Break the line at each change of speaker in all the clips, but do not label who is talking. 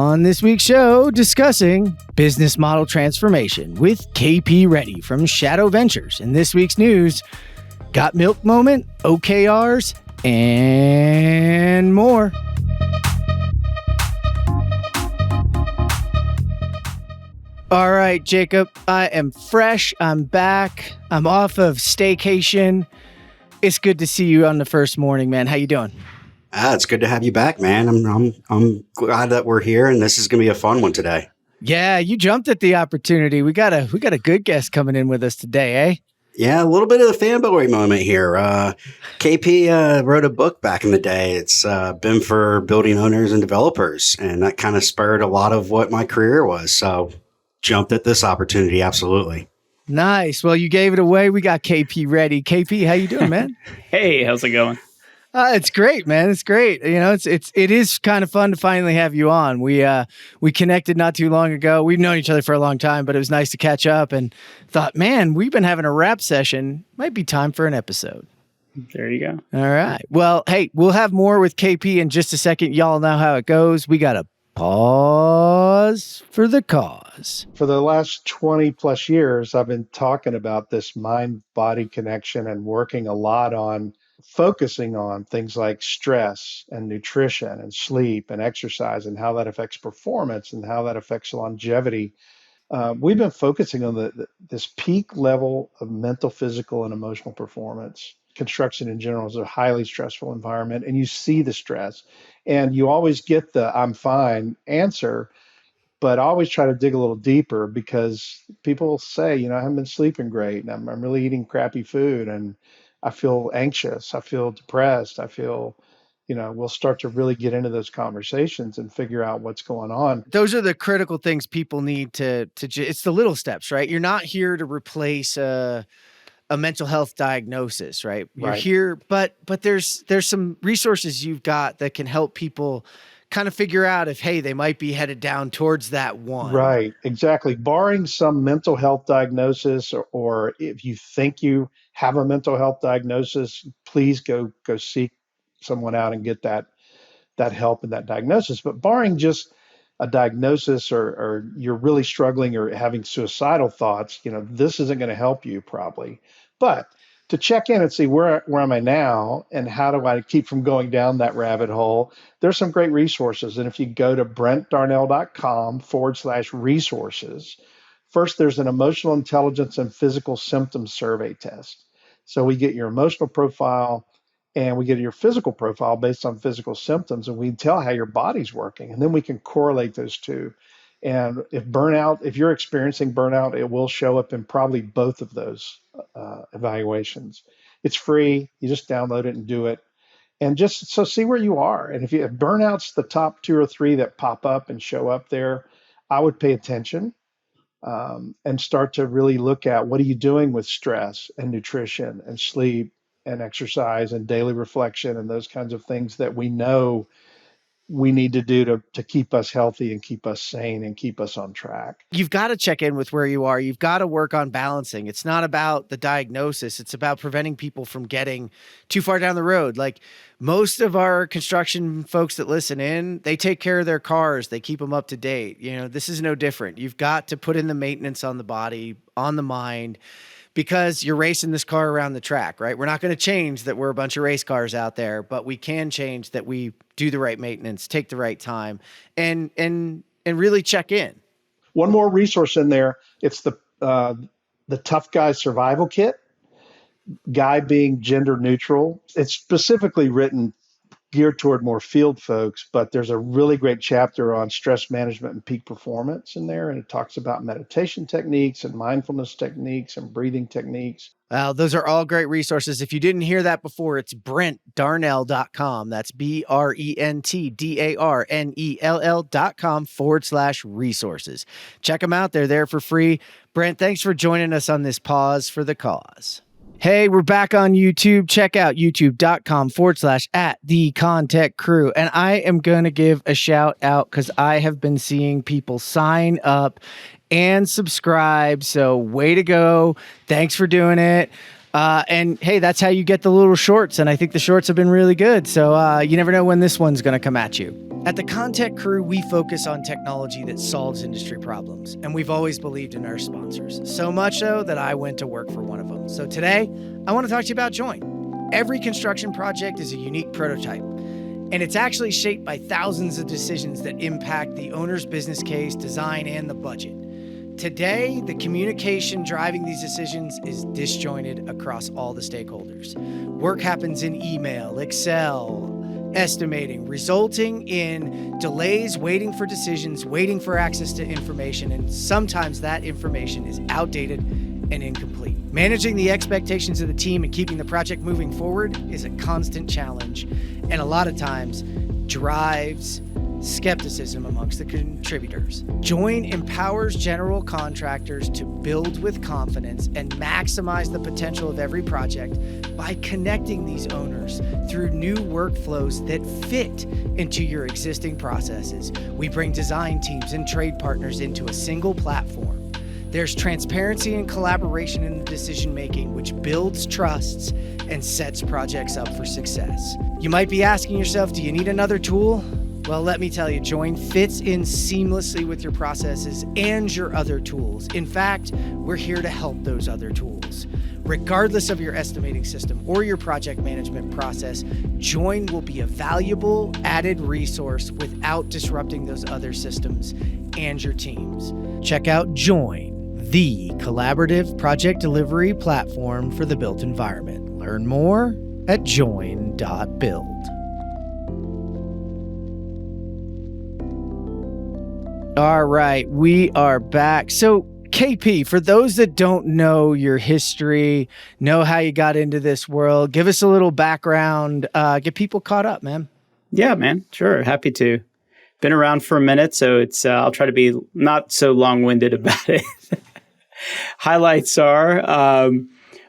On this week's show, discussing business model transformation with KP Reddy from Shadow Ventures. In this week's news, got milk moment, OKRs, and more. All right, Jacob, I am fresh. I'm back. I'm off of staycation. It's good to see you on the first morning, man. How you doing?
It's good to have you back, man. I'm glad that we're here, and this is going to be a fun one today.
Yeah, you jumped at the opportunity. We got a good guest coming in with us today, eh?
Yeah, a little bit of the fanboy moment here. KP wrote a book back in the day. It's been for building owners and developers, and that kind of spurred a lot of what my career was. So jumped at this opportunity, absolutely.
Nice. Well, you gave it away. We got KP ready. KP, how you doing, man?
Hey, how's it going?
It's great, man. It's great. You know, it is kind of fun to finally have you on. We connected not too long ago. We've known each other for a long time, but it was nice to catch up and thought, man, we've been having a rap session. Might be time for an episode.
There you go.
All right. Well, hey, we'll have more with KP in just a second. Y'all know how it goes. We got to pause for the cause.
For the last 20 plus years, I've been talking about this mind-body connection and working a lot on focusing on things like stress and nutrition and sleep and exercise and how that affects performance and how that affects longevity. We've been focusing on this peak level of mental, physical, and emotional performance. Construction in general is a highly stressful environment, and you see the stress, and you always get the "I'm fine" answer, but I always try to dig a little deeper because people say, I haven't been sleeping great, and I'm really eating crappy food, and I feel anxious, I feel depressed, I feel, we'll start to really get into those conversations and figure out what's going on.
Those are the critical things people need to it's the little steps, right? You're not here to replace a mental health diagnosis, right? You're here, but there's some resources you've got that can help people kind of figure out if, hey, they might be headed down towards that one.
Right, exactly. Barring some mental health diagnosis, or if you think you have a mental health diagnosis, please go seek someone out and get that help and that diagnosis. But barring just a diagnosis or you're really struggling or having suicidal thoughts, this isn't going to help you probably. But to check in and see where am I now and how do I keep from going down that rabbit hole, there's some great resources. And if you go to brentdarnell.com/resources, first there's an emotional intelligence and physical symptoms survey test. So we get your emotional profile and we get your physical profile based on physical symptoms, and we tell how your body's working, and then we can correlate those two. And if you're experiencing burnout, it will show up in probably both of those evaluations. It's free. You just download it and do it. And just so see where you are. And if burnout's the top 2 or 3 that pop up and show up there, I would pay attention and start to really look at what are you doing with stress and nutrition and sleep and exercise and daily reflection and those kinds of things that we know we need to do to keep us healthy and keep us sane and keep us on track.
You've got to check in with where you are. You've got to work on balancing. It's not about the diagnosis. It's about preventing people from getting too far down the road. Like most of our construction folks that listen in, they take care of their cars. They keep them up to date. This is no different. You've got to put in the maintenance on the body, on the mind, because you're racing this car around the track, right? We're not going to change that we're a bunch of race cars out there, but we can change that we do the right maintenance, take the right time, and really check in.
One more resource in there. It's the Tough Guy Survival Kit. Guy being gender neutral. It's specifically written geared toward more field folks, but there's a really great chapter on stress management and peak performance in there. And it talks about meditation techniques and mindfulness techniques and breathing techniques.
Well, those are all great resources. If you didn't hear that before, it's brentdarnell.com. That's BRENTDARNELL.com/resources. Check them out. They're there for free. Brent, thanks for joining us on this pause for the cause. Hey, we're back on YouTube. Check out youtube.com/@the ConTech crew. And I am going to give a shout out because I have been seeing people sign up and subscribe. So way to go. Thanks for doing it. And hey, that's how you get the little shorts. And I think the shorts have been really good. So you never know when this one's going to come at you. At the ConTech crew, we focus on technology that solves industry problems. And we've always believed in our sponsors. So much so that I went to work for one of them. So today, I want to talk to you about Join. Every construction project is a unique prototype. And it's actually shaped by thousands of decisions that impact the owner's business case, design, and the budget. Today, the communication driving these decisions is disjointed across all the stakeholders. Work happens in email, Excel, estimating, resulting in delays, waiting for decisions, waiting for access to information, and sometimes that information is outdated and incomplete. Managing the expectations of the team and keeping the project moving forward is a constant challenge, and a lot of times drives skepticism amongst the contributors. Join empowers general contractors to build with confidence and maximize the potential of every project by connecting these owners through new workflows that fit into your existing processes. We bring design teams and trade partners into a single platform. There's transparency and collaboration in the decision-making, which builds trusts and sets projects up for success. You might be asking yourself, do you need another tool? Well, let me tell you, Join fits in seamlessly with your processes and your other tools. In fact, we're here to help those other tools. Regardless of your estimating system or your project management process, Join will be a valuable added resource without disrupting those other systems and your teams. Check out Join, the collaborative project delivery platform for the built environment. Learn more at join.build. All right, we are back. So, KP, for those that don't know your history, know how you got into this world, give us a little background, get people caught up, man.
Yeah, man. Sure. Happy to. Been around for a minute, so it's I'll try to be not so long-winded about it. Highlights are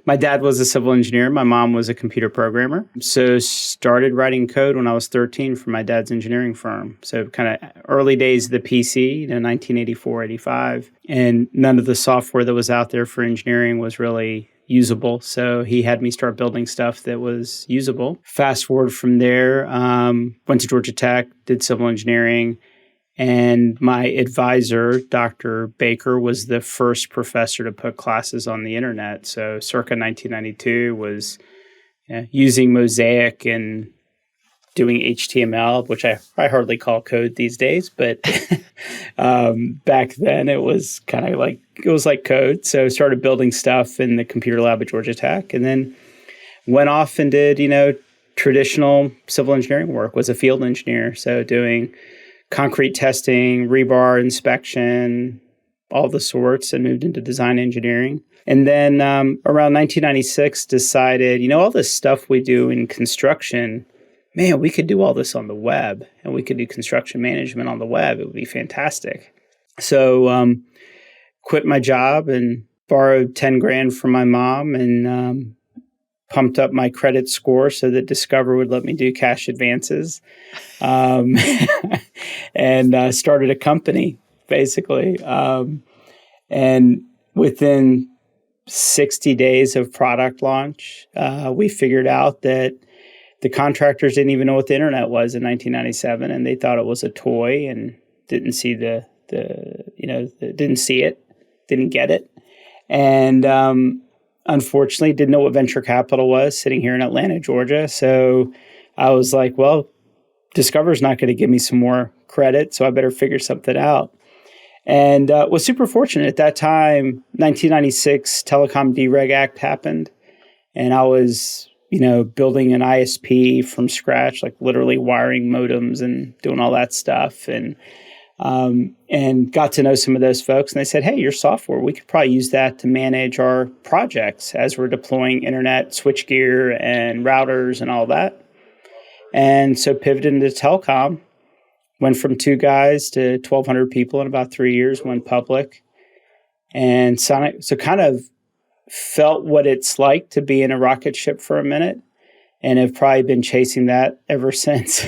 my dad was a civil engineer. My mom was a computer programmer. So started writing code when I was 13 for my dad's engineering firm. So kind of early days of the PC, 1984, 85. And none of the software that was out there for engineering was really usable. So he had me start building stuff that was usable. Fast forward from there, went to Georgia Tech, did civil engineering. And my advisor, Dr. Baker, was the first professor to put classes on the internet. So circa 1992 was using Mosaic and doing HTML, which I hardly call code these days. But back then it was kind of like, it was like code. So I started building stuff in the computer lab at Georgia Tech and then went off and did, traditional civil engineering work, was a field engineer. So doing concrete testing, rebar inspection, all the sorts, and moved into design engineering. And then around 1996, decided, all this stuff we do in construction, man, we could do all this on the web, and we could do construction management on the web. It would be fantastic. So quit my job and borrowed 10 grand from my mom and pumped up my credit score so that Discover would let me do cash advances, and started a company, basically. And within 60 days of product launch, we figured out that the contractors didn't even know what the internet was in 1997, and they thought it was a toy and didn't see didn't get it. And unfortunately, didn't know what venture capital was sitting here in Atlanta, Georgia. So I was like, well, Discover's not going to give me some more credit, so I better figure something out. And was super fortunate. At that time, 1996 Telecom Dereg Act happened, and I was, building an ISP from scratch, like literally wiring modems and doing all that stuff. And got to know some of those folks. And they said, hey, your software, we could probably use that to manage our projects as we're deploying internet, switchgear, and routers and all that. And so pivoted into telecom, went from 2 guys to 1,200 people in about 3 years, went public. And so kind of felt what it's like to be in a rocket ship for a minute. And have probably been chasing that ever since.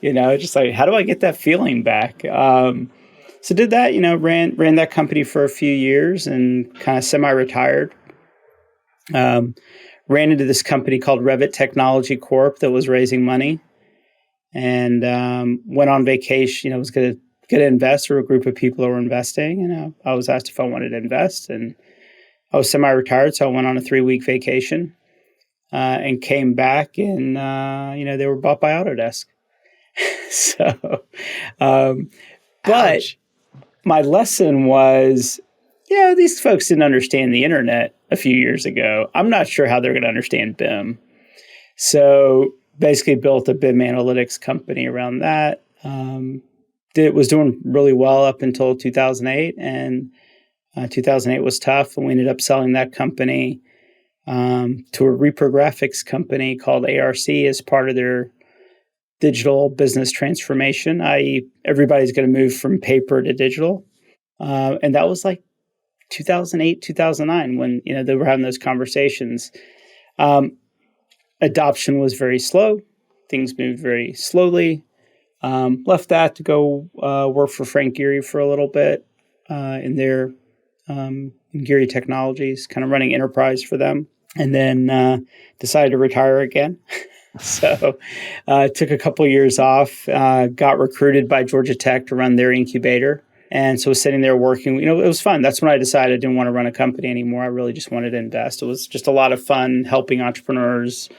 Just like, how do I get that feeling back? So did that, ran that company for a few years and kind of semi-retired Ran into this company called Revit Technology Corp that was raising money, and went on vacation. Was going to invest, or a group of people that were investing. And I was asked if I wanted to invest, and I was semi-retired, so I went on a 3-week vacation and came back, and they were bought by Autodesk. So, but my lesson was, these folks didn't understand the internet a few years ago. I'm not sure how they're going to understand BIM. So basically built a BIM analytics company around that. It was doing really well up until 2008. And 2008 was tough. And we ended up selling that company to a reprographics company called ARC as part of their digital business transformation, i.e. everybody's going to move from paper to digital. And that was like 2008, 2009, when, they were having those conversations. Adoption was very slow. Things moved very slowly. Left that to go work for Frank Gehry for a little bit in their in Gehry Technologies, kind of running enterprise for them. And then decided to retire again. So took a couple years off, got recruited by Georgia Tech to run their incubator. And so sitting there working, it was fun. That's when I decided I didn't want to run a company anymore. I really just wanted to invest. It was just a lot of fun helping entrepreneurs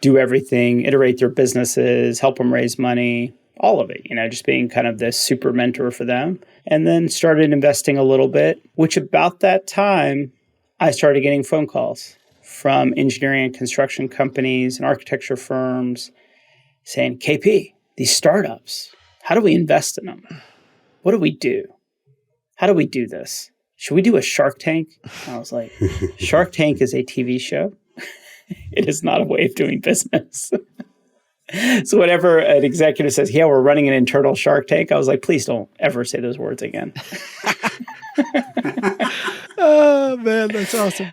do everything, iterate their businesses, help them raise money, all of it, just being kind of the super mentor for them. And then started investing a little bit, which about that time, I started getting phone calls from engineering and construction companies and architecture firms saying, KP, these startups, how do we invest in them? What do we do? How do we do this? Should we do a Shark Tank? And I was like, Shark Tank is a TV show. It is not a way of doing business. So whenever an executive says, we're running an internal Shark Tank, I was like, please don't ever say those words again.
Oh, man, that's awesome.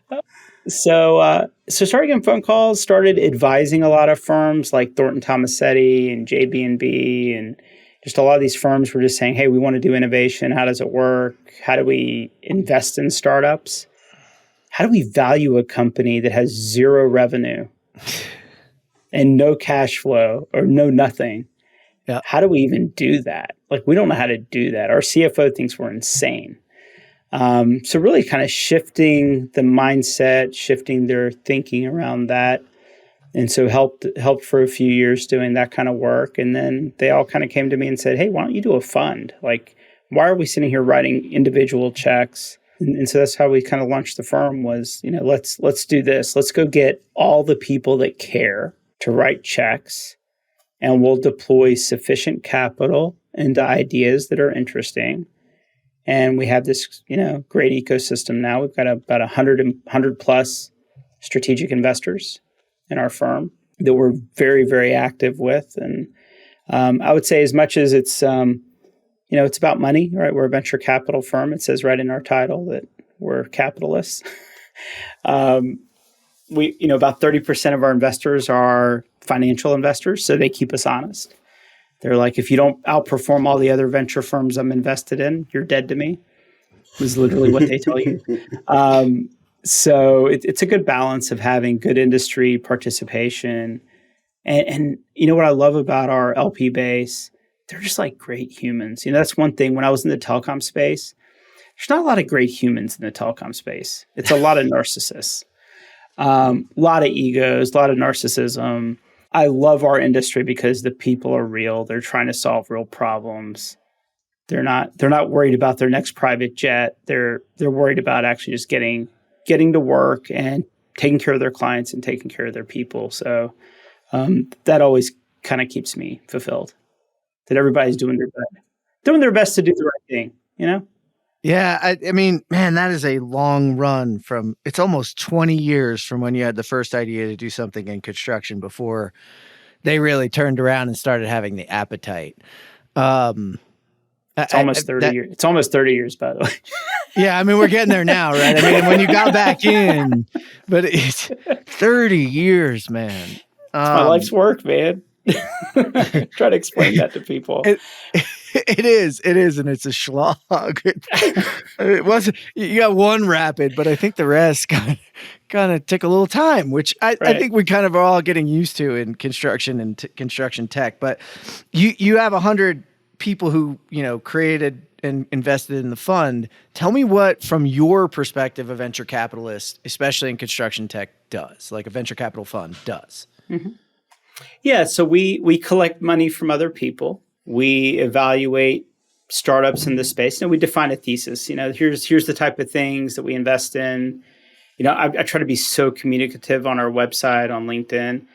So started getting phone calls, started advising a lot of firms like Thornton Tomasetti and JB&B, and just a lot of these firms were just saying, hey, we want to do innovation. How does it work? How do we invest in startups? How do we value a company that has zero revenue and no cash flow or no nothing?
Yeah.
How do we even do that? Like, we don't know how to do that. Our CFO thinks we're insane. So really kind of shifting the mindset, shifting their thinking around that. And so helped for a few years doing that kind of work. And then they all kind of came to me and said, hey, why don't you do a fund? Like, why are we sitting here writing individual checks? And so that's how we kind of launched the firm was, let's do this. Let's go get all the people that care to write checks, and we'll deploy sufficient capital into ideas that are interesting. And we have this, great ecosystem now. We've got about 100 plus strategic investors in our firm that we're very, very active with. And I would say as much as it's, it's about money, right? We're a venture capital firm. It says right in our title that we're capitalists. We, about 30% of our investors are financial investors, so they keep us honest. They're like, if you don't outperform all the other venture firms I'm invested in, you're dead to me. Is literally what they tell you. So it's a good balance of having good industry participation. And what I love about our LP base, they're just like great humans. That's one thing. When I was in the telecom space, there's not a lot of great humans in the telecom space. It's a lot of narcissists, a lot of egos, a lot of narcissism. I love our industry because the people are real. They're trying to solve real problems. They're not worried about their next private jet. They're worried about actually just getting to work and taking care of their clients and taking care of their people. So that always kind of keeps me fulfilled. That everybody's doing their best to do the right thing.
Yeah, I mean, man, that is a long run it's almost 20 years from when you had the first idea to do something in construction before they really turned around and started having the appetite.
It's almost 30 years. It's almost 30 years, by the way.
Yeah, I mean, we're getting there now, right? I mean, when you got back in, but it's 30 years, man.
It's my life's work, man. Try to explain that to people.
It is, and it's a slog. It wasn't. You got one rapid, but I think the rest kind of took a little time, which I think we kind of are all getting used to in construction and construction tech. But you have 100 people who created and invested in the fund. Tell me what, from your perspective, a venture capitalist, especially in construction tech, does, like a venture capital fund does.
Mm-hmm. Yeah, so we collect money from other people. We evaluate startups in the space, and we define a thesis. Here's the type of things that we invest in. I try to be so communicative on our website, on LinkedIn,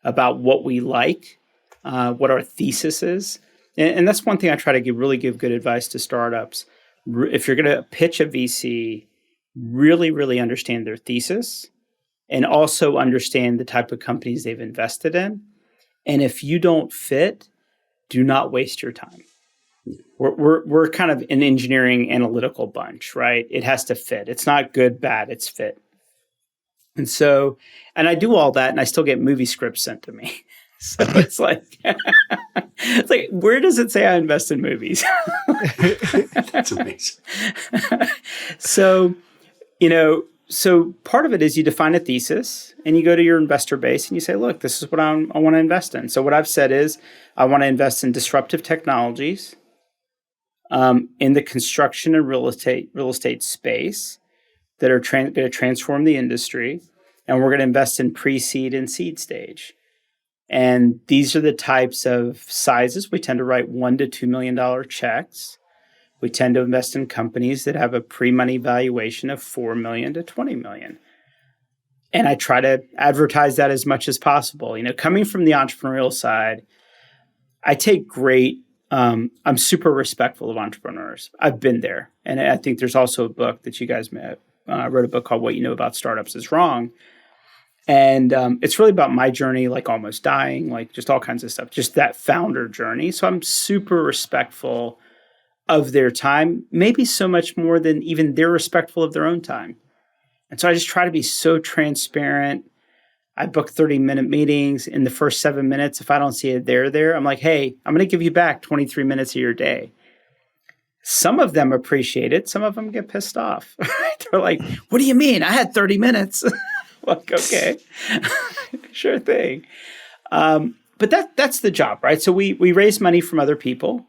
about what we like, what our thesis is. And that's one thing I try to really give good advice to startups. If you're going to pitch a VC, really, really understand their thesis and also understand the type of companies they've invested in. And if you don't fit, do not waste your time. We're kind of an engineering analytical bunch, right? It has to fit. It's not good, bad, it's fit. And I do all that, and I still get movie scripts sent to me. So it's like, where does it say I invest in movies?
That's amazing.
So part of it is you define a thesis and you go to your investor base and you say, look, this is what I want to invest in. So what I've said is I want to invest in disruptive technologies, in the construction and real estate space that are going to transform the industry. And we're going to invest in pre-seed and seed stage. And these are the types of sizes. We tend to write $1 to $2 million checks. We tend to invest in companies that have a pre-money valuation of $4 million to $20 million. And I try to advertise that as much as possible. Coming from the entrepreneurial side, I take I'm super respectful of entrepreneurs. I've been there. And I think there's also a book that you guys wrote a book called What You Know About Startups Is Wrong. And it's really about my journey, like almost dying, like just all kinds of stuff, just that founder journey. So I'm super respectful of their time, maybe so much more than even they're respectful of their own time. And so I just try to be so transparent. I book 30-minute meetings. In the first 7 minutes, if I don't see it there, I'm like, hey, I'm going to give you back 23 minutes of your day. Some of them appreciate it. Some of them get pissed off. They're like, what do you mean? I had 30 minutes. Like, okay, sure thing. But that's the job, right? So we raise money from other people.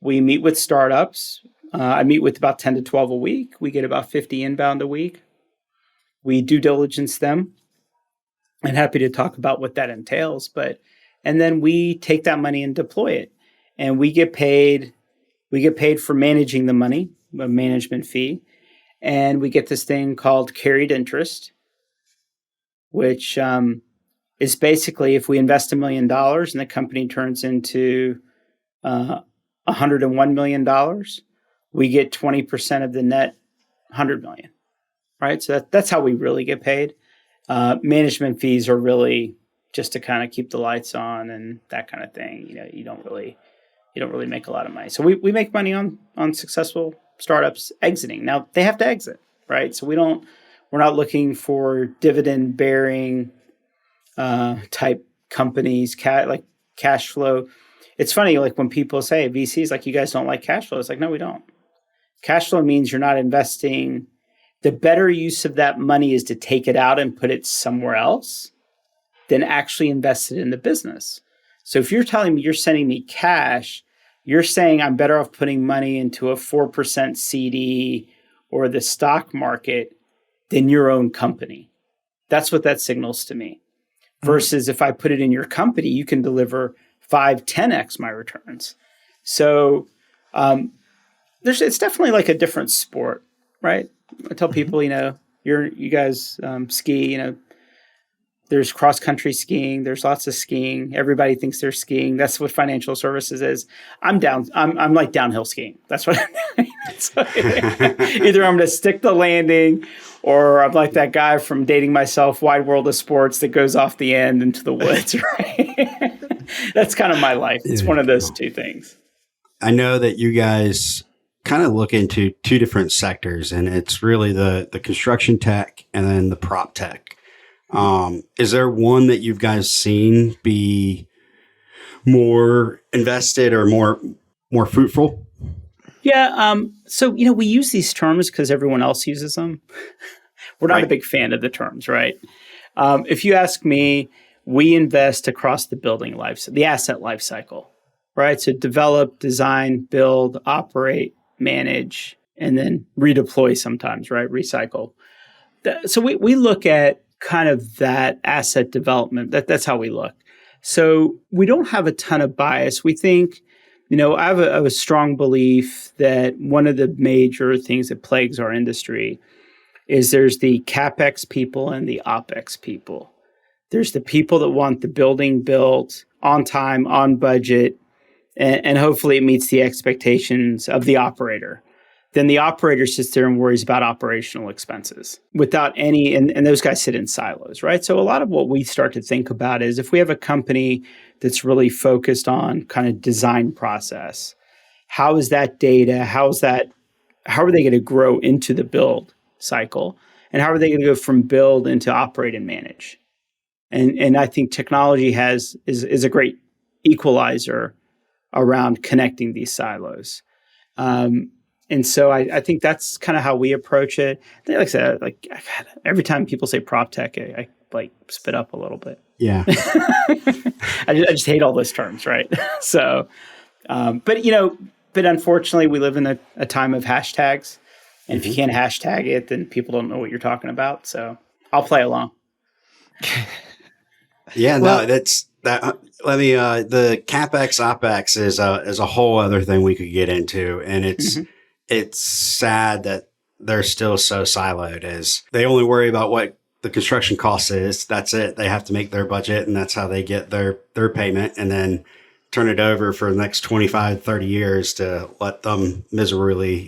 We meet with startups. I meet with about 10 to 12 a week. We get about 50 inbound a week. We due diligence them. I'm happy to talk about what that entails. And then we take that money and deploy it. And we get paid for managing the money, a management fee. And we get this thing called carried interest, which is basically if we invest $1 million and the company turns into $101 million, we get 20% of the net $100 million, right? So that's how we really get paid. Management fees are really just to kind of keep the lights on and that kind of thing. You don't really make a lot of money. So we make money on successful startups exiting. Now they have to exit, right? So we're not looking for dividend bearing type companies, like cash flow. It's funny, like when people say VCs, like, you guys don't like cash flow. It's like, no, we don't. Cash flow means you're not investing. The better use of that money is to take it out and put it somewhere else than actually invest it in the business. So if you're telling me you're sending me cash, you're saying I'm better off putting money into a 4% CD or the stock market than your own company. That's what that signals to me. Versus if I put it in your company, you can deliver 5, 10x my returns. So it's definitely like a different sport, right? I tell people, you guys ski, there's cross-country skiing. There's lots of skiing. Everybody thinks they're skiing. That's what financial services is. I'm like downhill skiing. That's what I'm doing. So, either I'm going to stick the landing, or I'm like that guy from Dating Myself, Wide World of Sports, that goes off the end into the woods, right? That's kind of my life. It's one of those two things.
I know that you guys kind of look into two different sectors, and it's really the construction tech and then the prop tech. Is there one that you guys seen be more invested or more more fruitful?
Yeah. So, we use these terms because everyone else uses them. We're not a big fan of the terms, right? If you ask me, we invest across the the asset life cycle, right? So develop, design, build, operate, manage, and then redeploy sometimes, right? Recycle. So we look at kind of that asset development. That's how we look. So we don't have a ton of bias. We think, I have a strong belief that one of the major things that plagues our industry is there's the CapEx people and the OpEx people. There's the people that want the building built on time, on budget, and hopefully it meets the expectations of the operator. Then the operator sits there and worries about operational expenses without any, and those guys sit in silos, right? So a lot of what we start to think about is if we have a company that's really focused on kind of design process, how is that data? How are they going to grow into the build cycle? And how are they going to go from build into operate and manage? And I think technology is a great equalizer around connecting these silos. And so I think that's kind of how we approach it. Like I said, every time people say PropTech, I like spit up a little bit.
Yeah.
I just hate all those terms, right? So, but unfortunately we live in a time of hashtags. And if you can't hashtag it, then people don't know what you're talking about. So I'll play along.
Yeah, no, that's that. Let me. The CapEx OpEx is a whole other thing we could get into, and it's sad that they're still so siloed. As they only worry about what the construction cost is. That's it. They have to make their budget, and that's how they get their payment, and then turn it over for the next 25, 30 years to let them miserably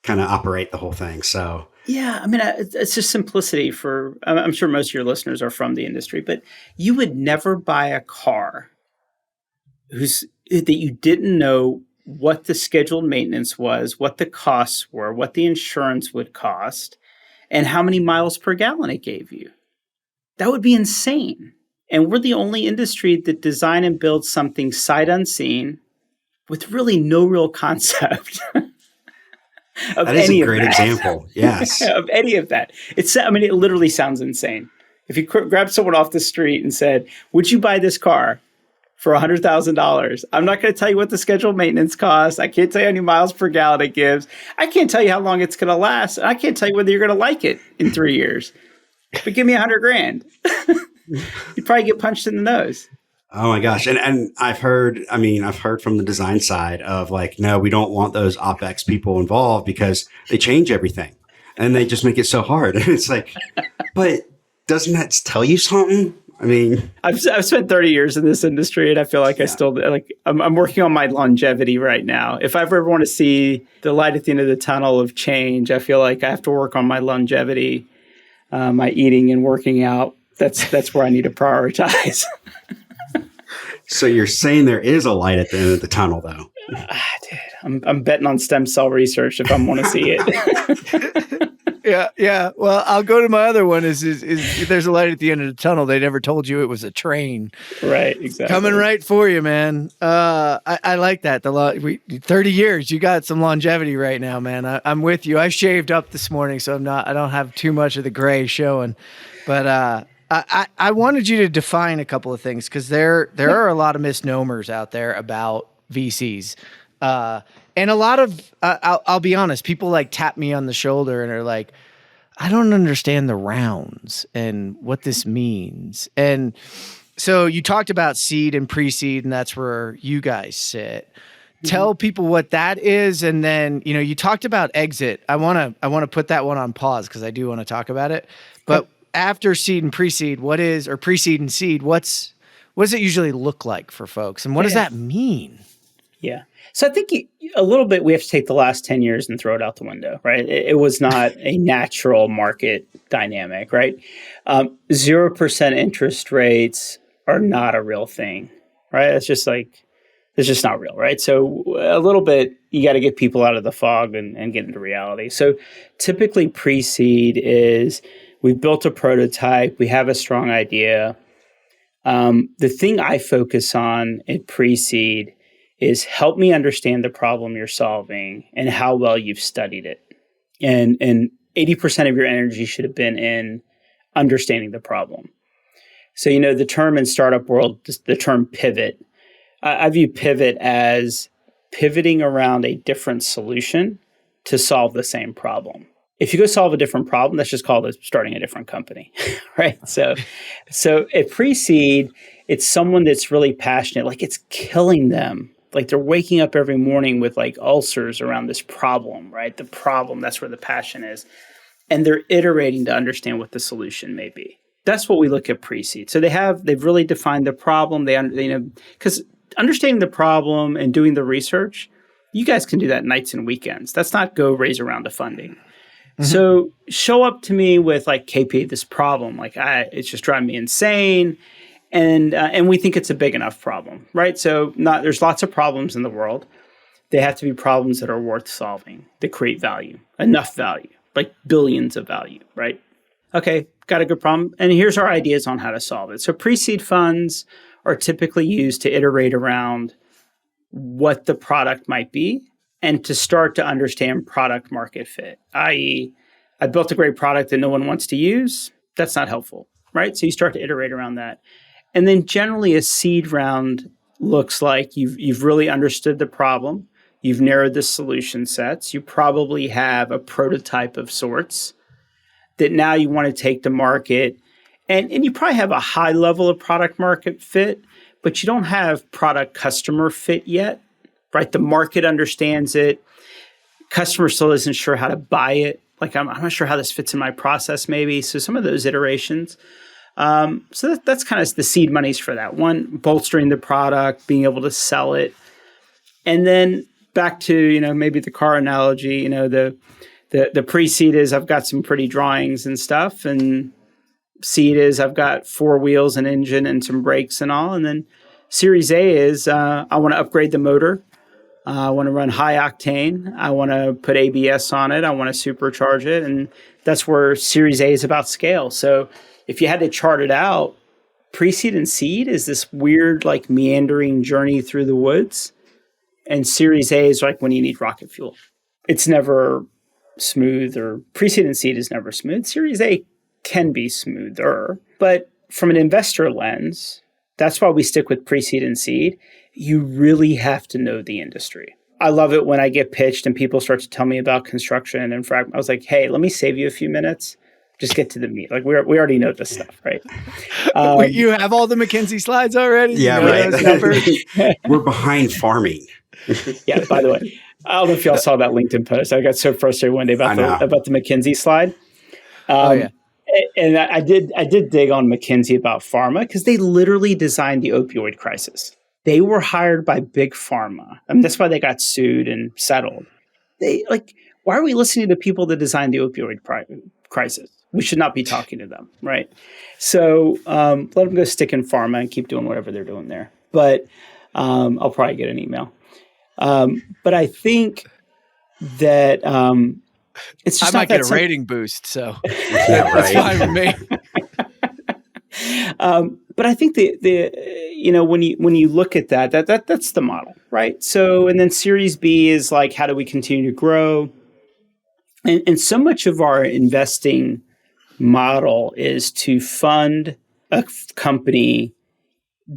kind of operate the whole thing. So.
Yeah, I mean, it's just simplicity I'm sure most of your listeners are from the industry, but you would never buy a car that you didn't know what the scheduled maintenance was, what the costs were, what the insurance would cost, and how many miles per gallon it gave you. That would be insane. And we're the only industry that design and build something sight unseen with really no real concept.
That is a great example. Yes.
Of any of that. It literally sounds insane. If you grabbed someone off the street and said, would you buy this car for $100,000? I'm not going to tell you what the scheduled maintenance costs. I can't tell you how many miles per gallon it gives. I can't tell you how long it's going to last. I can't tell you whether you're going to like it in 3 years. But give me $100,000. You'd probably get punched in the nose.
Oh my gosh. And I've heard from the design side of no, we don't want those OpEx people involved because they change everything and they just make it so hard. And it's but doesn't that tell you something? I mean,
I've spent 30 years in this industry and I feel like I still I'm working on my longevity right now. If I ever want to see the light at the end of the tunnel of change, I feel like I have to work on my longevity, my eating and working out. That's where I need to prioritize.
So you're saying there is a light at the end of the tunnel, though?
Dude, I'm betting on stem cell research if I want to see it.
Yeah. Well, I'll go to my other one. Is there's a light at the end of the tunnel? They never told you it was a train.
Right. Exactly.
Coming right for you, man. I like that. 30 years. You got some longevity right now, man. I'm with you. I shaved up this morning, so I don't have too much of the gray showing, but I wanted you to define a couple of things because there are a lot of misnomers out there about VCs. And a lot of, I'll be honest, people tap me on the shoulder and are like, I don't understand the rounds and what this means. And so you talked about seed and pre-seed, and that's where you guys sit. Mm-hmm. Tell people what that is. And then, you talked about exit. I want to put that one on pause because I do want to talk about it. But after seed and pre-seed, or pre-seed and seed, what does it usually look like for folks? And what does that mean?
Yeah. So I think a little bit we have to take the last 10 years and throw it out the window, right? It was not a natural market dynamic, right? 0% interest rates are not a real thing, right? It's just not real, right? So a little bit, you got to get people out of the fog and get into reality. So typically pre-seed is we've built a prototype, we have a strong idea. The thing I focus on at pre-seed is help me understand the problem you're solving and how well you've studied it. And 80% of your energy should have been in understanding the problem. So, the term in startup world, the term pivot, I view pivot as pivoting around a different solution to solve the same problem. If you go solve a different problem, that's just called starting a different company, right? So at pre-seed, it's someone that's really passionate, like it's killing them. Like they're waking up every morning with like ulcers around this problem, right? The problem, that's where the passion is. And they're iterating to understand what the solution may be. That's what we look at pre-seed. So they've really defined the problem. Because understanding the problem and doing the research, you guys can do that nights and weekends. That's not go raise a round of funding. Mm-hmm. So show up to me with like, KP, this problem, like it's just driving me insane. And we think it's a big enough problem, right? So there's lots of problems in the world. They have to be problems that are worth solving, that create value, enough value, like billions of value, right? Okay, got a good problem. And here's our ideas on how to solve it. So pre-seed funds are typically used to iterate around what the product might be and to start to understand product market fit, i.e., I built a great product that no one wants to use. That's not helpful, right? So you start to iterate around that. And then generally a seed round looks like you've really understood the problem. You've narrowed the solution sets. You probably have a prototype of sorts that now you want to take to market. And you probably have a high level of product market fit, but you don't have product customer fit yet, right? The market understands it. Customer still isn't sure how to buy it. Like, I'm not sure how this fits in my process maybe. So some of those iterations. So that's kind of the seed monies for that. One, bolstering the product, being able to sell it. And then back to, maybe the car analogy, the pre-seed is I've got some pretty drawings and stuff, and seed is I've got 4 wheels, an engine, and some brakes and all. And then Series A is I want to upgrade the motor. I want to run high octane. I want to put ABS on it. I want to supercharge it. And that's where Series A is about scale. So if you had to chart it out, pre-seed and seed is this weird, like meandering journey through the woods. And Series A is like when you need rocket fuel. It's never smooth, or pre-seed and seed is never smooth. Series A can be smoother, but from an investor lens, that's why we stick with pre-seed and seed. You really have to know the industry. I love it when I get pitched and people start to tell me about construction and I was like, hey, let me save you a few minutes. Just get to the meat. Like we already know this stuff, right?
You have all the McKinsey slides already?
Yeah, right. We're behind farming.
Yeah, by the way, I don't know if y'all saw that LinkedIn post. I got so frustrated one day about the McKinsey slide. And I did dig on McKinsey about pharma because they literally designed the opioid crisis. They were hired by big pharma. I mean, that's why they got sued and settled. Why are we listening to people that designed the opioid crisis? We should not be talking to them, right? So let them go stick in pharma and keep doing whatever they're doing there. But I'll probably get an email. But I think that it's just
I might get a rating boost, so that's fine with me.
But I think when you look at that's the model, right? So and then Series B is like, how do we continue to grow? And so much of our investing model is to fund a company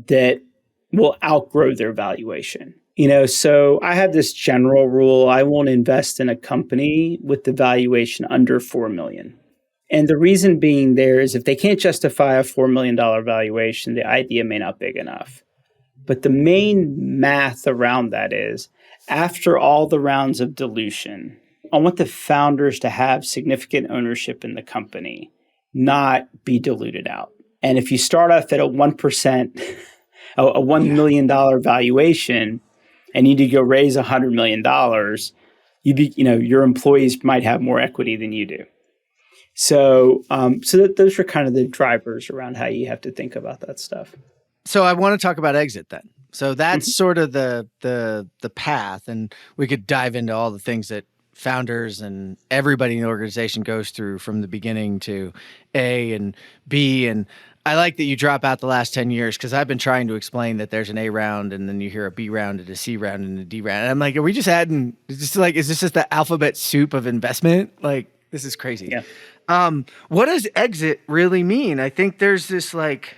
that will outgrow their valuation. So I have this general rule. I won't invest in a company with the valuation under $4 million. And the reason being there is if they can't justify a $4 million valuation, the idea may not be big enough. But the main math around that is after all the rounds of dilution, I want the founders to have significant ownership in the company, not be diluted out. And if you start off at a 1%, a $1 million valuation, and you need to go raise $100 million, your employees might have more equity than you do. So, those are kind of the drivers around how you have to think about that stuff.
So I want to talk about exit then. So that's sort of the path, and we could dive into all the things that founders and everybody in the organization goes through from the beginning to A and B. And I like that you drop out the last 10 years because I've been trying to explain that there's an A round and then you hear a B round and a C round and a D round. And I'm like, are we just adding, is this just the alphabet soup of investment? Like, this is crazy.
Yeah.
What does exit really mean? I think there's this like,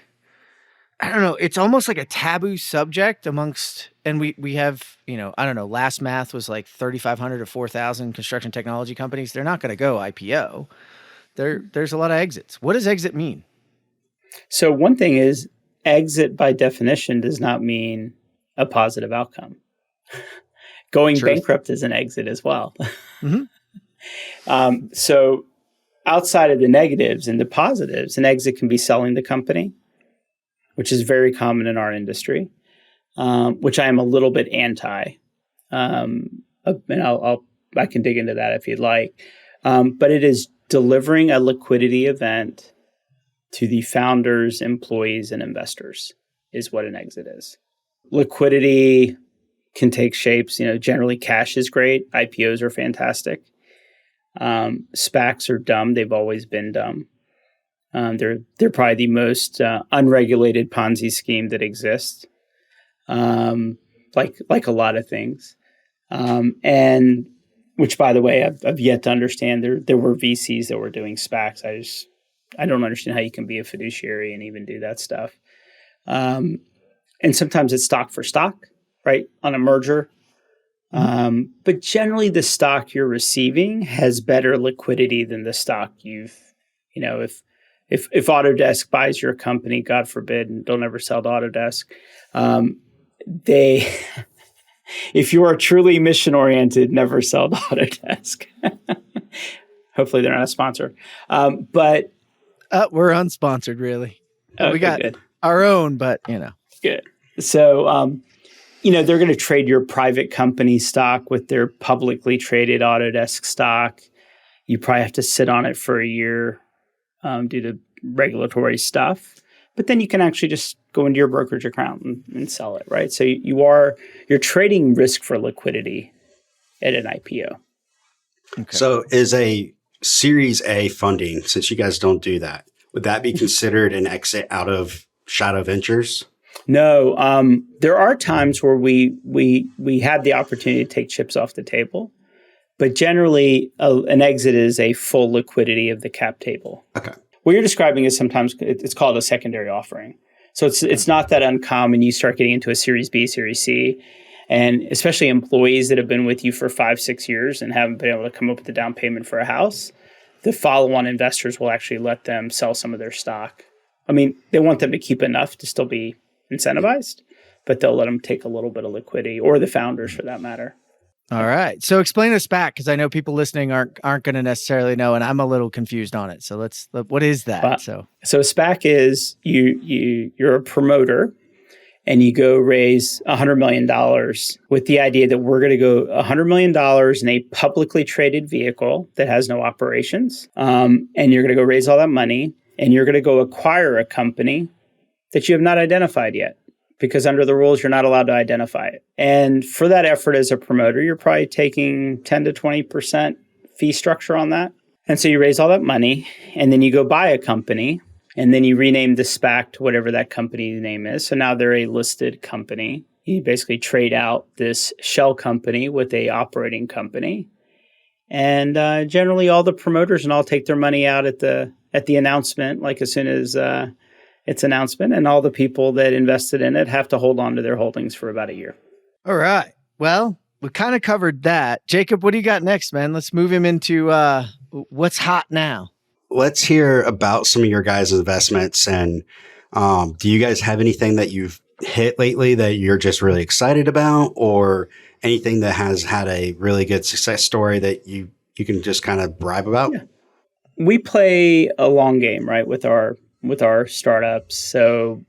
I don't know, it's almost like a taboo subject amongst, and we have, I don't know, last math was like 3,500 to 4,000 construction technology companies. They're not going to go IPO. There's a lot of exits. What does exit mean?
So one thing is exit by definition does not mean a positive outcome. Going bankrupt is an exit as well.
Mm-hmm.
So outside of the negatives and the positives, an exit can be selling the company, which is very common in our industry, which I am a little bit anti. And I can dig into that if you'd like. But it is delivering a liquidity event to the founders, employees, and investors is what an exit is. Liquidity can take shapes. Generally cash is great. IPOs are fantastic. SPACs are dumb. They've always been dumb. They're probably the most unregulated Ponzi scheme that exists. Like a lot of things. And which, by the way, I've yet to understand. There were VCs that were doing SPACs. I don't understand how you can be a fiduciary and even do that stuff. And sometimes it's stock for stock, right, on a merger. But generally, the stock you're receiving has better liquidity than the stock if Autodesk buys your company, God forbid, and don't ever sell to Autodesk, if you are truly mission-oriented, never sell to Autodesk. Hopefully they're not a sponsor. But
we're unsponsored, really.
Okay,
we got
good.
our own, but
Good. So, they're going to trade your private company stock with their publicly traded Autodesk stock. You probably have to sit on it for a year due to regulatory stuff. But then you can actually just go into your brokerage account and sell it, right? So you're trading risk for liquidity at an IPO.
Okay. So is a Series A funding, since you guys don't do that, would that be considered an exit out of Shadow Ventures?
No. There are times where we have the opportunity to take chips off the table, but generally an exit is a full liquidity of the cap table.
Okay.
What you're describing is sometimes it's called a secondary offering. So it's not that uncommon. You start getting into a Series B, Series C, and especially employees that have been with you for 5-6 years and haven't been able to come up with the down payment for a house. The follow-on investors will actually let them sell some of their stock. I mean, they want them to keep enough to still be incentivized, but they'll let them take a little bit of liquidity, or the founders for that matter.
All right. So explain a SPAC, because I know people listening aren't going to necessarily know, and I'm a little confused on it. So what is that? So
a SPAC is you're a promoter and you go raise $100 million with the idea that we're going to go $100 million in a publicly traded vehicle that has no operations. And you're going to go raise all that money and you're going to go acquire a company that you have not identified yet, because under the rules, you're not allowed to identify it. And for that effort as a promoter, you're probably taking 10 to 20% fee structure on that. And so you raise all that money and then you go buy a company and then you rename the SPAC to whatever that company name is. So now they're a listed company. You basically trade out this shell company with a operating company. And generally all the promoters and all take their money out at the announcement, like as soon as its announcement, and all the people that invested in it have to hold on to their holdings for about a year.
All right. Well, we kind of covered that. Jacob, what do you got next, man? Let's move him into what's hot now.
Let's hear about some of your guys' investments. And do you guys have anything that you've hit lately that you're just really excited about, or anything that has had a really good success story that you can just kind of bribe about?
Yeah. We play a long game, right, with our startups. So,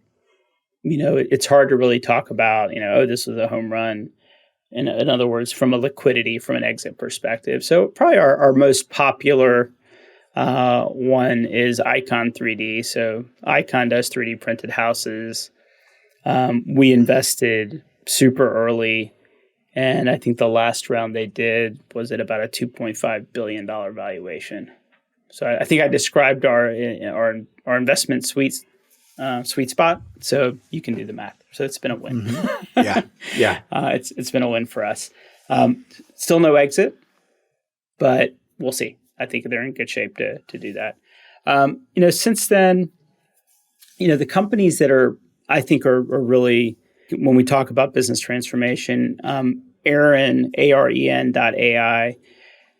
it's hard to really talk about, this was a home run. In other words, from a liquidity, from an exit perspective. So probably our most popular one is Icon 3D. So Icon does 3D printed houses. We invested super early. And I think the last round they did was at about a $2.5 billion valuation. So I think I described our investment suites sweet spot. So you can do the math. So it's been a win.
Yeah. Yeah.
It's been a win for us. Still no exit, but we'll see. I think they're in good shape to do that. Since then, the companies that I think are really, when we talk about business transformation, Aren.ai,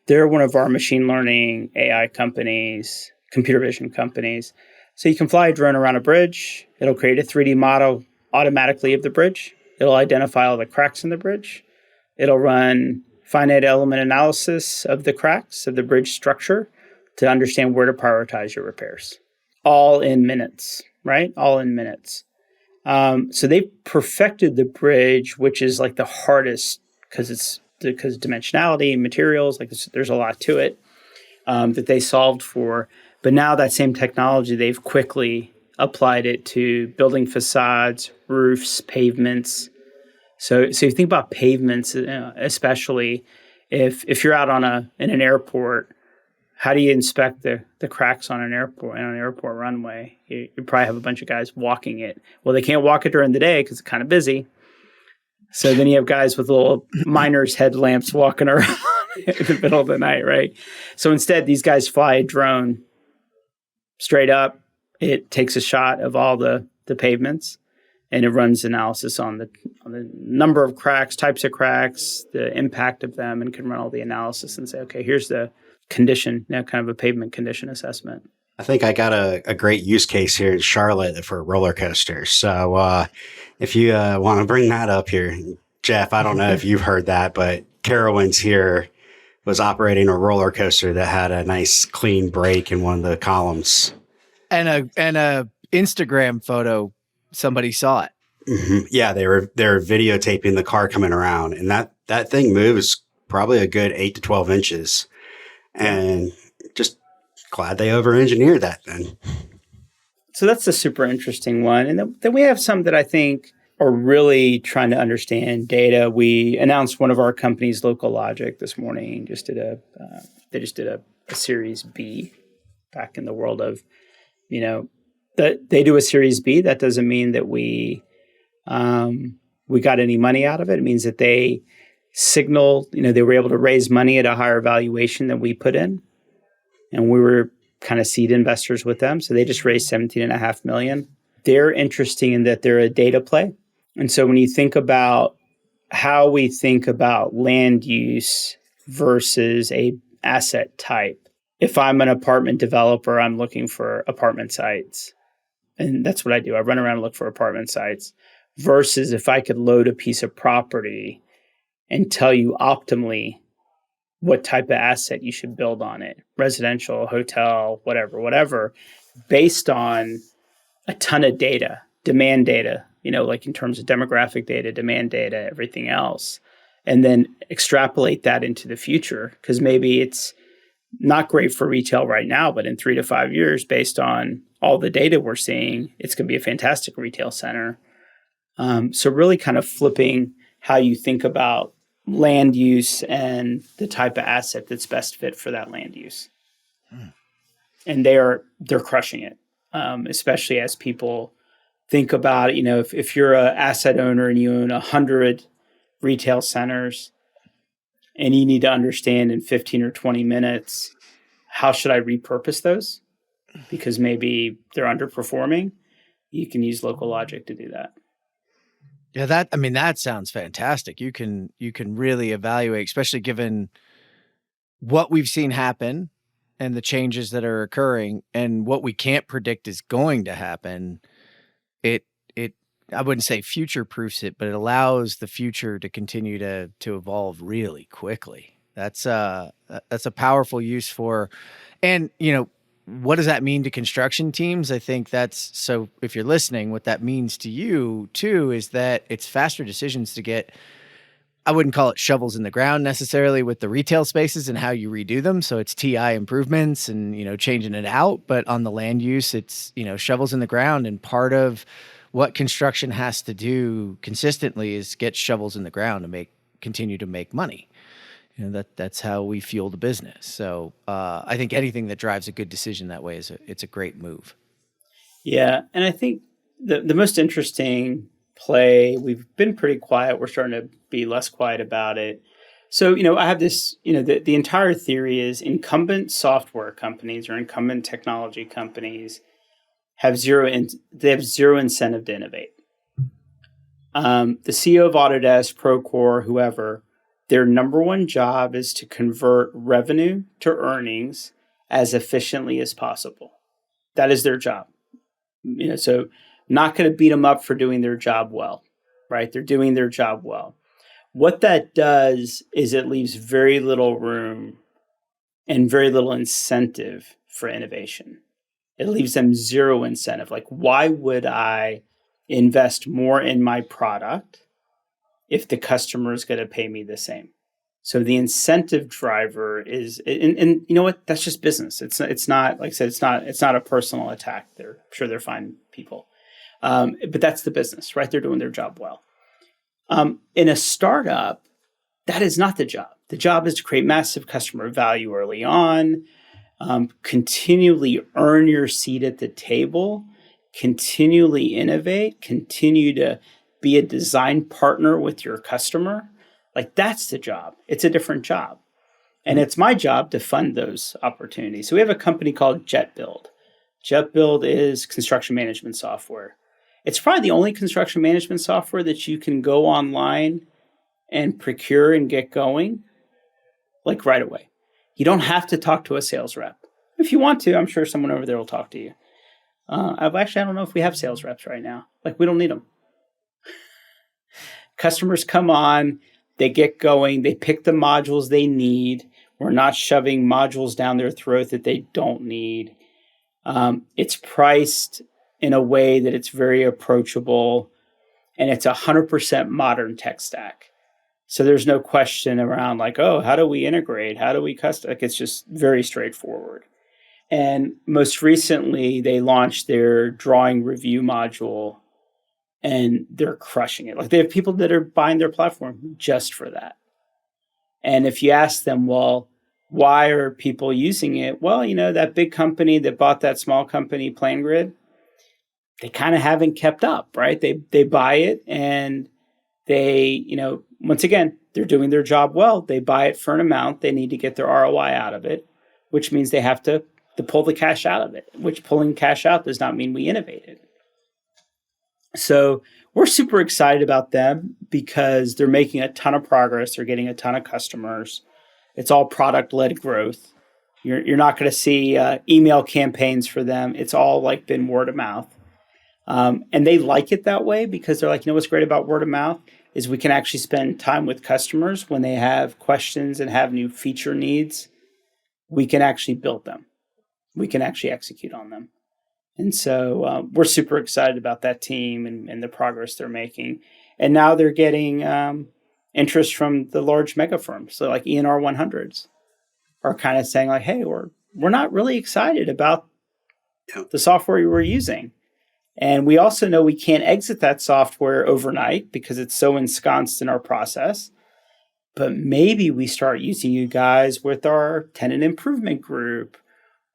they're one of our machine learning AI companies, computer vision companies. So you can fly a drone around a bridge. It'll create a 3D model automatically of the bridge. It'll identify all the cracks in the bridge. It'll run finite element analysis of the cracks of the bridge structure to understand where to prioritize your repairs. All in minutes, right? All in minutes. So they've perfected the bridge, which is like the hardest because dimensionality, materials, like there's a lot to it that they solved for. But now that same technology, they've quickly applied it to building facades, roofs, pavements. So you think about pavements, especially if you're out in an airport, how do you inspect the cracks on an airport runway? You probably have a bunch of guys walking it. Well, they can't walk it during the day because it's kind of busy. So then you have guys with little miner's headlamps walking around in the middle of the night, right? So instead, these guys fly a drone straight up. It takes a shot of all the pavements, and it runs analysis on the number of cracks, types of cracks, the impact of them, and can run all the analysis and say, okay, here's the condition, kind of a pavement condition assessment.
I think I got a great use case here in Charlotte for roller coasters. So if you want to bring that up here, Jeff, I don't know if you've heard that, but Carowinds here was operating a roller coaster that had a nice clean break in one of the columns.
And a Instagram photo, somebody saw it.
Mm-hmm. Yeah, they were videotaping the car coming around, and that thing moves probably a good 8 to 12 inches. And just glad they over-engineered that then.
So that's a super interesting one. And then we have some that I think are really trying to understand data. We announced one of our companies, Local Logic, this morning. They just did a Series B back in the world of, that they do a Series B. That doesn't mean that we got any money out of it. It means that they signaled, they were able to raise money at a higher valuation than we put in. And we were kind of seed investors with them. So they just raised $17.5 million. They're interesting in that they're a data play. And so when you think about how we think about land use versus a asset type, if I'm an apartment developer, I'm looking for apartment sites. And that's what I do. I run around and look for apartment sites versus if I could load a piece of property and tell you optimally what type of asset you should build on it, residential, hotel, whatever, based on a ton of data, demand data, like in terms of demographic data, demand data, everything else, and then extrapolate that into the future. Because maybe it's not great for retail right now, but in 3 to 5 years, based on all the data we're seeing, it's going to be a fantastic retail center. So really kind of flipping how you think about land use and the type of asset that's best fit for that land use. And they're crushing it, especially as people think about, if you're an asset owner and you own 100 retail centers and you need to understand in 15 or 20 minutes, how should I repurpose those? Because maybe they're underperforming. You can use Local Logic to do that.
Yeah, that sounds fantastic. You can really evaluate, especially given what we've seen happen and the changes that are occurring and what we can't predict is going to happen. I wouldn't say future proofs it, but it allows the future to continue to evolve really quickly. That's a powerful use for, and what does that mean to construction teams? I think so if you're listening, what that means to you too, is that it's faster decisions to get, I wouldn't call it shovels in the ground necessarily with the retail spaces and how you redo them. So it's TI improvements and, changing it out, but on the land use, it's, shovels in the ground. And part of what construction has to do consistently is get shovels in the ground to continue to make money. That's how we fuel the business. So I think anything that drives a good decision that way it's a great move.
Yeah. And I think the most interesting play, we've been pretty quiet. We're starting to be less quiet about it. So, I have this, the entire theory is incumbent software companies or incumbent technology companies have zero incentive to innovate. The CEO of Autodesk, Procore, whoever, their number one job is to convert revenue to earnings as efficiently as possible. That is their job. So not going to beat them up for doing their job well, right? They're doing their job well. What that does is it leaves very little room and very little incentive for innovation. It leaves them zero incentive. Like, why would I invest more in my product if the customer is going to pay me the same? So the incentive driver is, and you know what? That's just business. It's not, like I said, it's not a personal attack. I'm sure they're fine people. But that's the business, right? They're doing their job well. In a startup, that is not the job. The job is to create massive customer value early on, continually earn your seat at the table, continually innovate, continue to be a design partner with your customer. Like, that's the job. It's a different job. And it's my job to fund those opportunities. So we have a company called JetBuild. JetBuild is construction management software. It's probably the only construction management software that you can go online and procure and get going, like, right away. You don't have to talk to a sales rep. If you want to, I'm sure someone over there will talk to you. I don't know if we have sales reps right now. Like, we don't need them. Customers come on, they get going, they pick the modules they need. We're not shoving modules down their throat that they don't need. It's priced in a way that it's very approachable, and it's 100% modern tech stack. So there's no question around like, oh, how do we integrate? How do we custom? Like, it's just very straightforward. And most recently, they launched their drawing review module, and they're crushing it. Like, they have people that are buying their platform just for that. And if you ask them, well, why are people using it? Well, that big company that bought that small company, PlanGrid, they kind of haven't kept up, right? They buy it, and they, once again, they're doing their job well. They buy it for an amount. They need to get their ROI out of it, which means they have to pull the cash out of it, which pulling cash out does not mean we innovated. So we're super excited about them because they're making a ton of progress. They're getting a ton of customers. It's all product-led growth. You're not going to see email campaigns for them. It's all like been word of mouth. And they like it that way because they're like, what's great about word of mouth is we can actually spend time with customers when they have questions and have new feature needs. We can actually build them. We can actually execute on them. And so we're super excited about that team and the progress they're making. And now they're getting interest from the large mega firms. So like ENR 100s are kind of saying like, hey, we're not really excited about the software we're using. And we also know we can't exit that software overnight because it's so ensconced in our process. But maybe we start using you guys with our tenant improvement group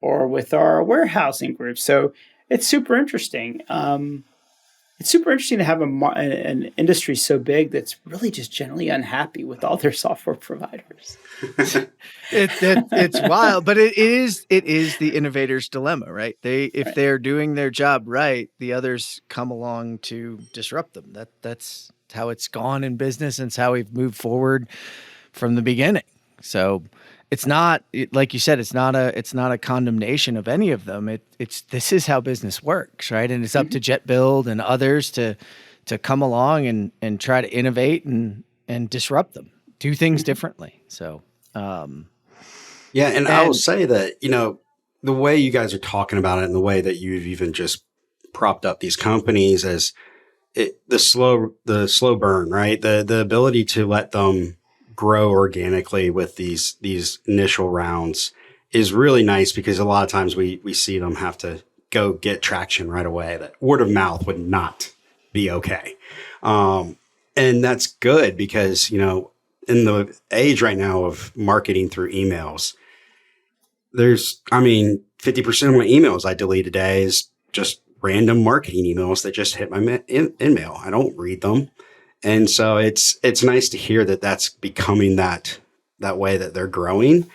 or with our warehousing group. So it's super interesting. It's super interesting to have an industry so big that's really just generally unhappy with all their software providers.
It's wild, but it is the innovator's dilemma, right? If they're doing their job right, the others come along to disrupt them. That's how it's gone in business, and it's how we've moved forward from the beginning. So it's not like you said. It's not a condemnation of any of them. This is how business works, right? And it's up to JetBuild and others to come along and try to innovate and disrupt them, do things differently. So,
and I will say that the way you guys are talking about it and the way that you've even just propped up these companies as the slow burn, right? The ability to let them grow organically with these initial rounds is really nice because a lot of times we see them have to go get traction right away. That word of mouth would not be okay. And that's good because, in the age right now of marketing through emails, 50% of my emails I delete a day is just random marketing emails that just hit my email. I don't read them. And so it's nice to hear that that's becoming that way that they're growing.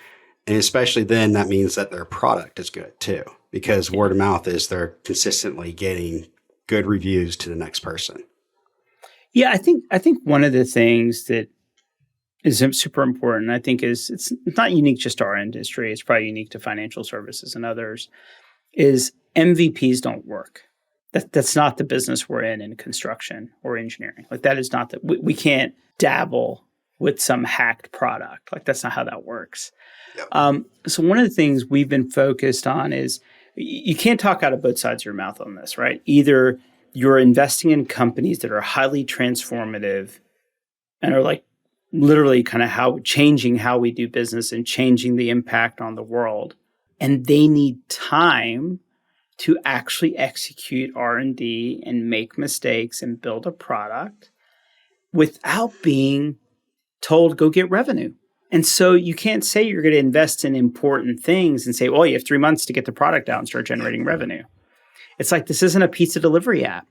And especially then that means that their product is good too, because word of mouth is they're consistently getting good reviews to the next person.
Yeah, I think one of the things that is super important, I think, is it's not unique just to our industry. It's probably unique to financial services and others, is MVPs don't work. That's not the business we're in construction or engineering. Like that is not we can't dabble with some hacked product. Like that's not how that works. Yep. So one of the things we've been focused on is you can't talk out of both sides of your mouth on this, right? Either you're investing in companies that are highly transformative and are like literally kind of changing how we do business and changing the impact on the world. And they need time to actually execute R&D and make mistakes and build a product without being told, go get revenue. And so you can't say you're going to invest in important things and say, well, you have 3 months to get the product out and start generating revenue. It's like, this isn't a pizza delivery app,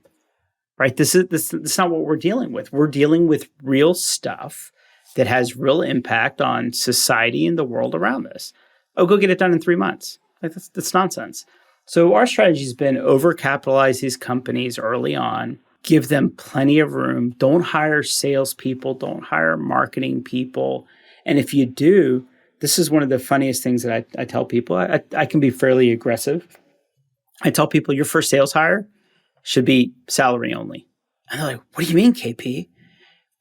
right? This is not what we're dealing with. We're dealing with real stuff that has real impact on society and the world around us. Oh, go get it done in 3 months. Like that's nonsense. So our strategy has been overcapitalize these companies early on, give them plenty of room. Don't hire salespeople. Don't hire marketing people. And if you do, this is one of the funniest things that I tell people. I can be fairly aggressive. I tell people your first sales hire should be salary only. And they're like, what do you mean, KP?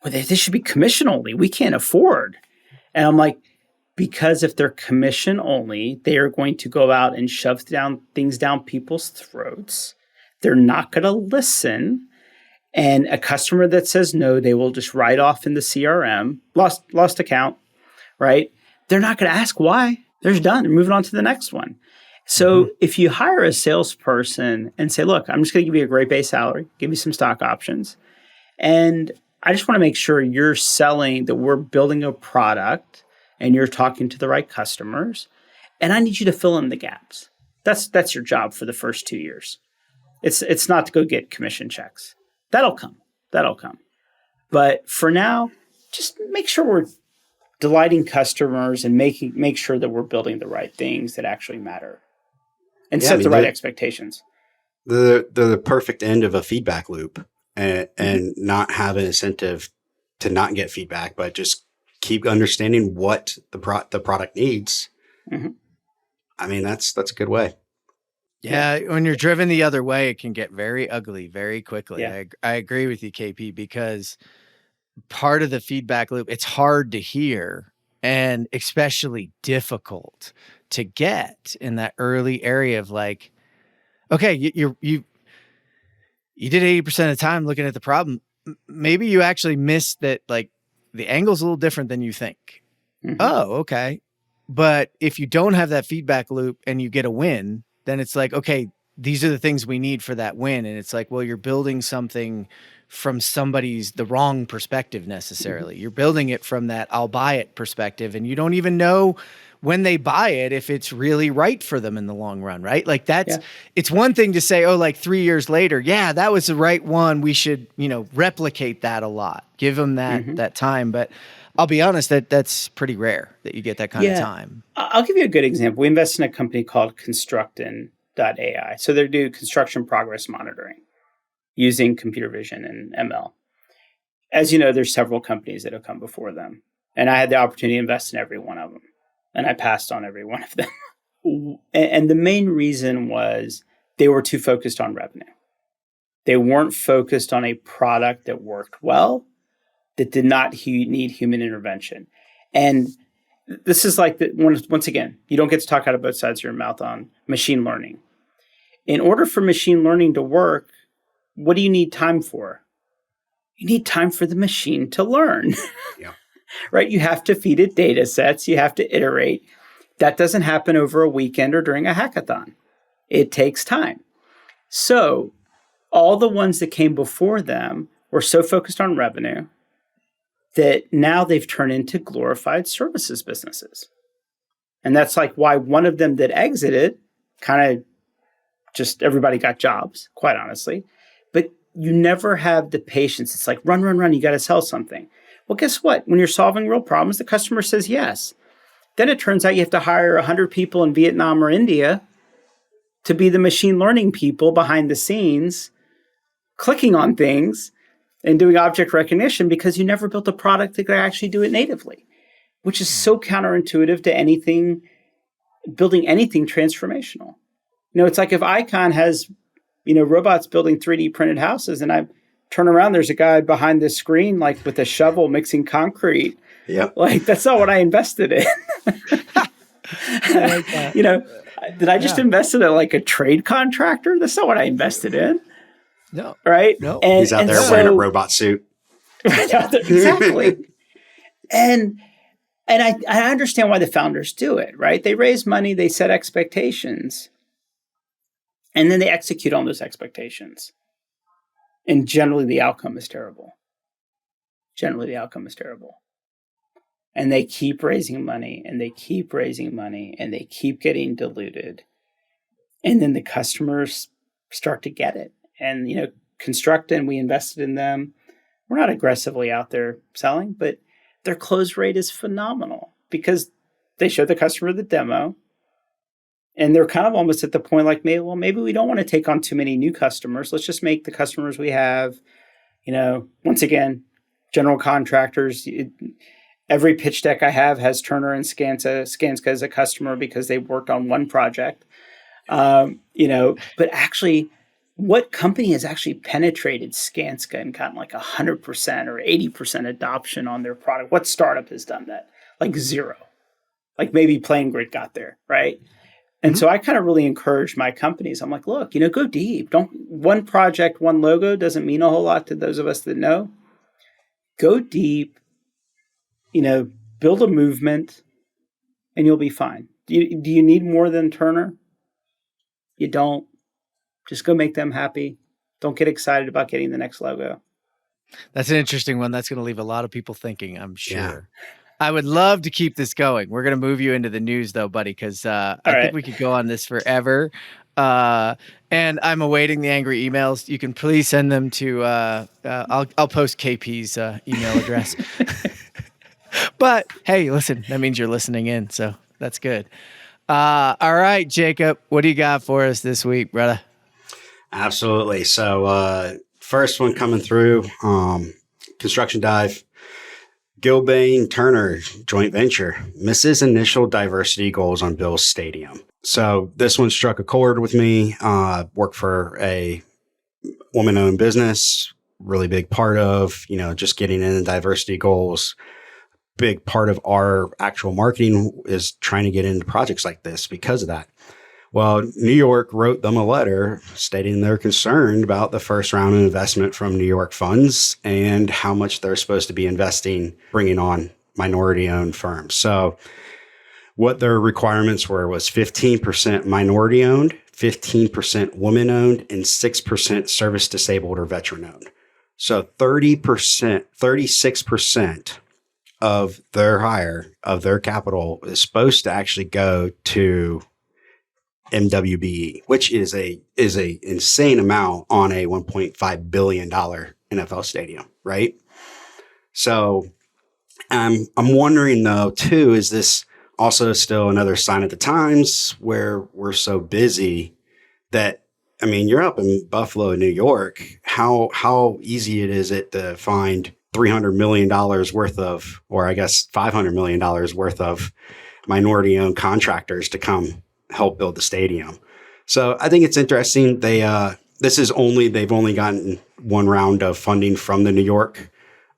Well, this should be commission only. We can't afford. And I'm like, because if they're commission only, they are going to go out and shove things down people's throats. They're not going to listen. And a customer that says no, they will just write off in the CRM, lost account, right? They're not going to ask why. They're just done. They're moving on to the next one. So if you hire a salesperson and say, look, I'm just going to give you a great base salary, give you some stock options, and I just want to make sure you're selling, that we're building a product and you're talking to the right customers, and I need you to fill in the gaps. That's your job for the first 2 years. It's not to go get commission checks. That'll come. But for now, just make sure we're delighting customers and make sure that we're building the right things that actually matter and set the right expectations.
They're the perfect end of a feedback loop and not have an incentive to not get feedback, but just keep understanding what the product needs. Mm-hmm. I mean, that's a good way.
Yeah, when you're driven the other way, it can get very ugly very quickly.
Yeah.
I agree with you, KP, because part of the feedback loop, it's hard to hear and especially difficult to get in that early area of like, okay, you did 80% of the time looking at the problem. Maybe you actually missed that, like the angle's a little different than you think. Mm-hmm. Oh, okay. But if you don't have that feedback loop and you get a win, then it's like, okay, these are the things we need for that win. And it's like, well, you're building something from the wrong perspective necessarily. Mm-hmm. You're building it from that I'll buy it perspective. And you don't even know when they buy it, if it's really right for them in the long run, right? Like it's one thing to say, oh, like 3 years later, yeah, that was the right one. We should, replicate that a lot, give them that time. But I'll be honest, that's pretty rare that you get that kind of time.
I'll give you a good example. We invest in a company called Constructin.ai. So they do construction progress monitoring using computer vision and ML. As you know, there's several companies that have come before them. And I had the opportunity to invest in every one of them. And I passed on every one of them. And the main reason was they were too focused on revenue. They weren't focused on a product that worked well, that did not need human intervention. And this is like, once again, you don't get to talk out of both sides of your mouth on machine learning. In order for machine learning to work, what do you need time for? You need time for the machine to learn. Yeah. Right? You have to feed it data sets. You have to iterate. That doesn't happen over a weekend or during a hackathon. It takes time. So all the ones that came before them were so focused on revenue that now they've turned into glorified services businesses. And that's like why one of them that exited kind of just everybody got jobs, quite honestly. But you never have the patience. It's like, run, run, run. You got to sell something. Well, guess what? When you're solving real problems, the customer says yes. Then it turns out you have to hire 100 people in Vietnam or India to be the machine learning people behind the scenes, clicking on things and doing object recognition because you never built a product that could actually do it natively, which is so counterintuitive to anything, building anything transformational. It's like if Icon has, robots building 3D printed houses and I turn around, there's a guy behind the screen, like with a shovel mixing concrete.
Yep.
Like, that's not what I invested in.
I like that.
Did I just invest in a trade contractor? That's not what I invested in.
No.
Right?
No.
He's out there wearing a robot suit.
Right out there, exactly. And I understand why the founders do it, right? They raise money, they set expectations, and then they execute on those expectations. And generally the outcome is terrible. And they keep raising money, and they keep raising money, and they keep getting diluted. And then the customers start to get it. And, Construct, and we invested in them. We're not aggressively out there selling, but their close rate is phenomenal because they show the customer the demo. And they're kind of almost at the point like, maybe we don't want to take on too many new customers. Let's just make the customers we have, once again, general contractors. Every pitch deck I have has Turner and Skanska as a customer because they worked on one project. But actually, what company has actually penetrated Skanska and gotten like 100% or 80% adoption on their product? What startup has done that? Like zero. Like maybe PlaneGrid got there, right? And so I kind of really encourage my companies. I'm like, look, go deep. One project, one logo doesn't mean a whole lot to those of us that know. Go deep, build a movement, and you'll be fine. Do you need more than Turner? You don't. Just go make them happy. Don't get excited about getting the next logo.
That's an interesting one. That's going to leave a lot of people thinking, I'm sure. Yeah. I would love to keep this going. We're going to move you into the news, though, buddy, because I think we could go on this forever. And I'm awaiting the angry emails. You can please send them to, I'll post KP's email address. But hey, listen, that means you're listening in. So that's good. All right, Jacob, what do you got for us this week, brother?
Absolutely. So first one coming through, Construction Dive. Gilbane Turner joint venture misses initial diversity goals on Bill's stadium. So this one struck a chord with me. Work for a woman-owned business, really big part of, just getting in the diversity goals. Big part of our actual marketing is trying to get into projects like this because of that. Well, New York wrote them a letter stating they're concerned about the first round of investment from New York funds and how much they're supposed to be investing, bringing on minority-owned firms. So what their requirements was 15% minority-owned, 15% women-owned, and 6% service-disabled or veteran-owned. So 36% of their hire, of their capital, is supposed to actually go to MWBE, which is a insane amount on a $1.5 billion NFL stadium, right? So I'm wondering though too, is this also still another sign of the times where we're so busy that, you're up in Buffalo, New York. How easy is it to find $300 million worth of, or I guess $500 million worth of minority-owned contractors to come help build the stadium. So I think it's interesting. They've only gotten one round of funding from the New York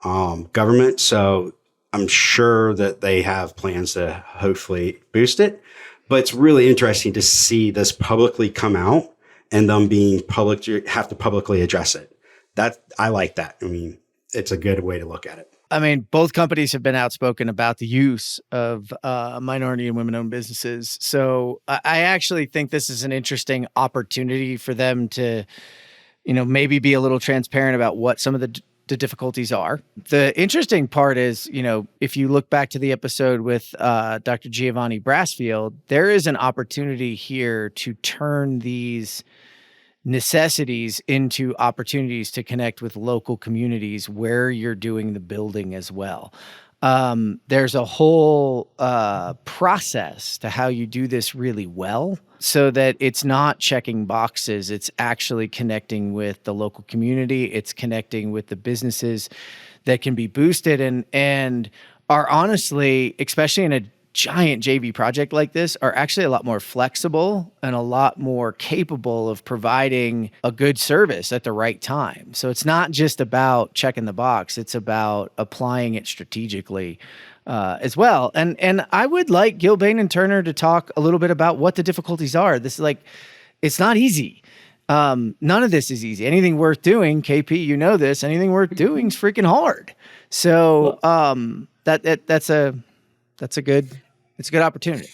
government. So I'm sure that they have plans to hopefully boost it, but it's really interesting to see this publicly come out and them have to publicly address it. I like that. It's a good way to look at it.
Both companies have been outspoken about the use of minority and women-owned businesses. So I actually think this is an interesting opportunity for them to, maybe be a little transparent about what some of the the difficulties are. The interesting part is, if you look back to the episode with Dr. Giovanni Brassfield, there is an opportunity here to turn these necessities into opportunities to connect with local communities where you're doing the building as well. There's a whole process to how you do this really well so that it's not checking boxes. It's actually connecting with the local community. It's connecting with the businesses that can be boosted and are honestly, especially in a giant JV project like this, are actually a lot more flexible and a lot more capable of providing a good service at the right time. So it's not just about checking the box, it's about applying it strategically as well. And I would like Gilbane and Turner to talk a little bit about what the difficulties are. This is it's not easy. None of this is easy. Anything worth doing, KP, you know this, anything worth doing is freaking hard. So that's a good opportunity.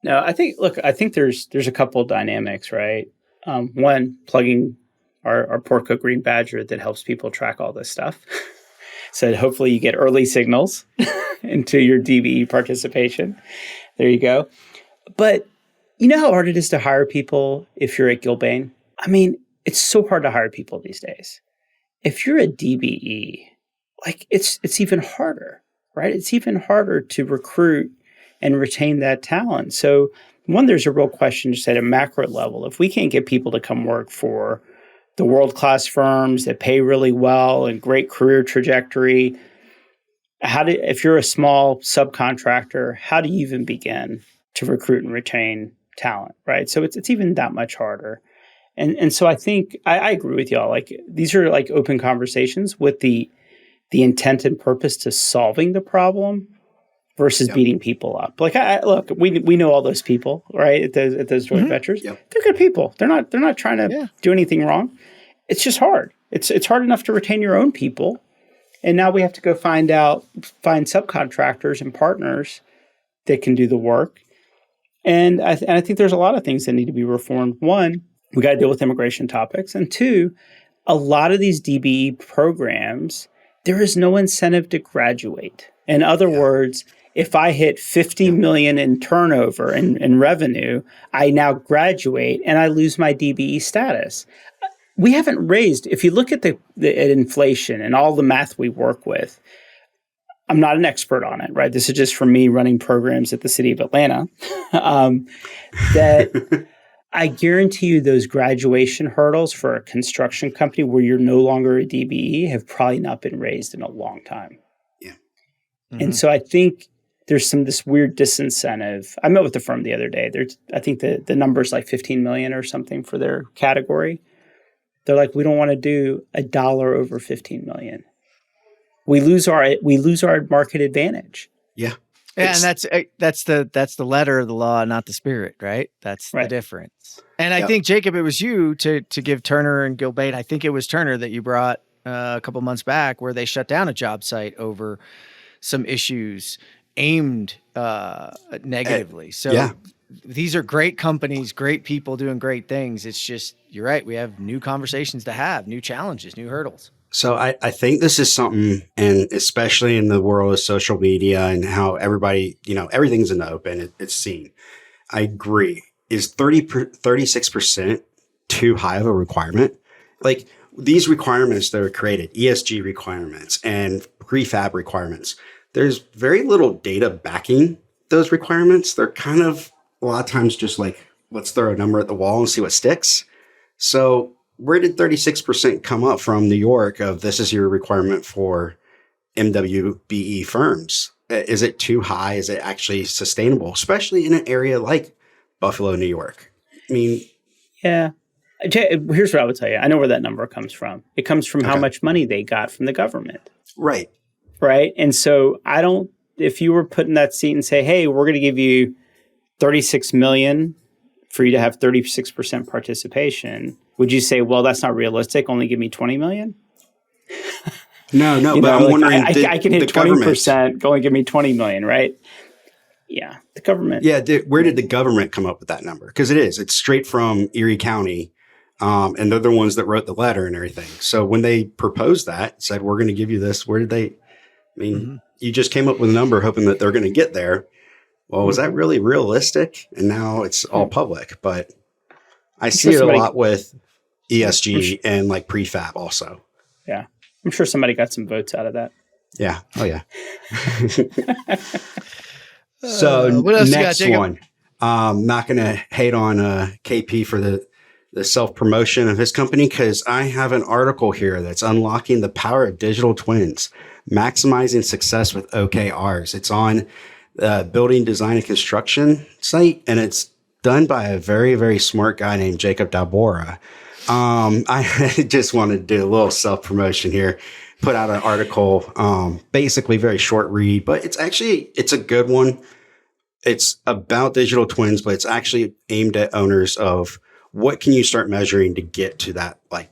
No, I think there's a couple of dynamics, right? One, plugging our Porco Green Badger that helps people track all this stuff. So hopefully you get early signals into your DBE participation. There you go. But you know how hard it is to hire people if you're at Gilbane? I mean, it's so hard to hire people these days. If you're a DBE, it's even harder, right? It's even harder to recruit and retain that talent. So one, there's a real question just at a macro level. If we can't get people to come work for the world-class firms that pay really well and great career trajectory, if you're a small subcontractor, how do you even begin to recruit and retain talent, right? So it's even that much harder. And so I think I agree with y'all. These are open conversations with the intent and purpose to solving the problem versus beating people up. We know all those people, right? At those joint ventures, they're good people. They're not trying to do anything wrong. It's just hard. It's hard enough to retain your own people, and now we have to go find subcontractors and partners that can do the work. And I think there's a lot of things that need to be reformed. One, we got to deal with immigration topics, and two, a lot of these DBE programs, there is no incentive to graduate. In other words, if I hit 50 million in turnover and revenue, I now graduate and I lose my DBE status. We haven't raised, if you look at at inflation and all the math we work with, I'm not an expert on it, right? This is just from me running programs at the city of Atlanta. That I guarantee you those graduation hurdles for a construction company where you're no longer a DBE have probably not been raised in a long time.
Yeah.
Mm-hmm. And so I think there's this weird disincentive. I met with the firm the other day. I think the number's like 15 million or something for their category. They're like, we don't want to do $1 over 15 million. We lose our market advantage.
Yeah.
Yeah, and that's the letter of the law, not the spirit, right? That's the difference. And I think, Jacob, it was you to give Turner and Gilbane. I think it was Turner that you brought a couple months back where they shut down a job site over some issues aimed negatively. So these are great companies, great people doing great things. It's just, you're right. We have new conversations to have, new challenges, new hurdles.
So I think this is something, and especially in the world of social media and how everybody, everything's in the open, it's seen. I agree. Is 36% too high of a requirement? Like these requirements that are created, ESG requirements and prefab requirements, there's very little data backing those requirements. They're kind of a lot of times just like, let's throw a number at the wall and see what sticks. So where did 36% come up from New York of this is your requirement for MWBE firms? Is it too high? Is it actually sustainable, especially in an area like Buffalo, New York? I mean,
yeah. Here's what I would tell you. I know where that number comes from. It comes from how much money they got from the government.
Right.
Right. And so if you were put in that seat and say, hey, we're going to give you 36 million for you to have 36% participation, would you say, well, that's not realistic, only give me 20 million?
No, but I'm wondering,
I can hit 20%, only give me 20 million, right? Yeah, the government.
Yeah, where did the government come up with that number? Because it's straight from Erie County And they're the ones that wrote the letter and everything. So when they proposed that, said, we're going to give you this, where did they, I mean, you just came up with a number hoping that they're going to get there. Well, was that really realistic? And now it's all public, but I see it a lot with ESG and like prefab also.
Yeah. I'm sure somebody got some votes out of that.
Yeah. Oh yeah. So
what else
next
you got,
one, not going to hate on KP for the self-promotion of his company, because I have an article here that's unlocking the power of digital twins, maximizing success with OKRs. It's on the building design and construction site, and it's done by a very, very smart guy named Jacob Dalbora. I just wanted to do a little self-promotion here, put out an article, basically very short read, but it's a good one. It's about digital twins, but it's actually aimed at owners of what can you start measuring to get to that, like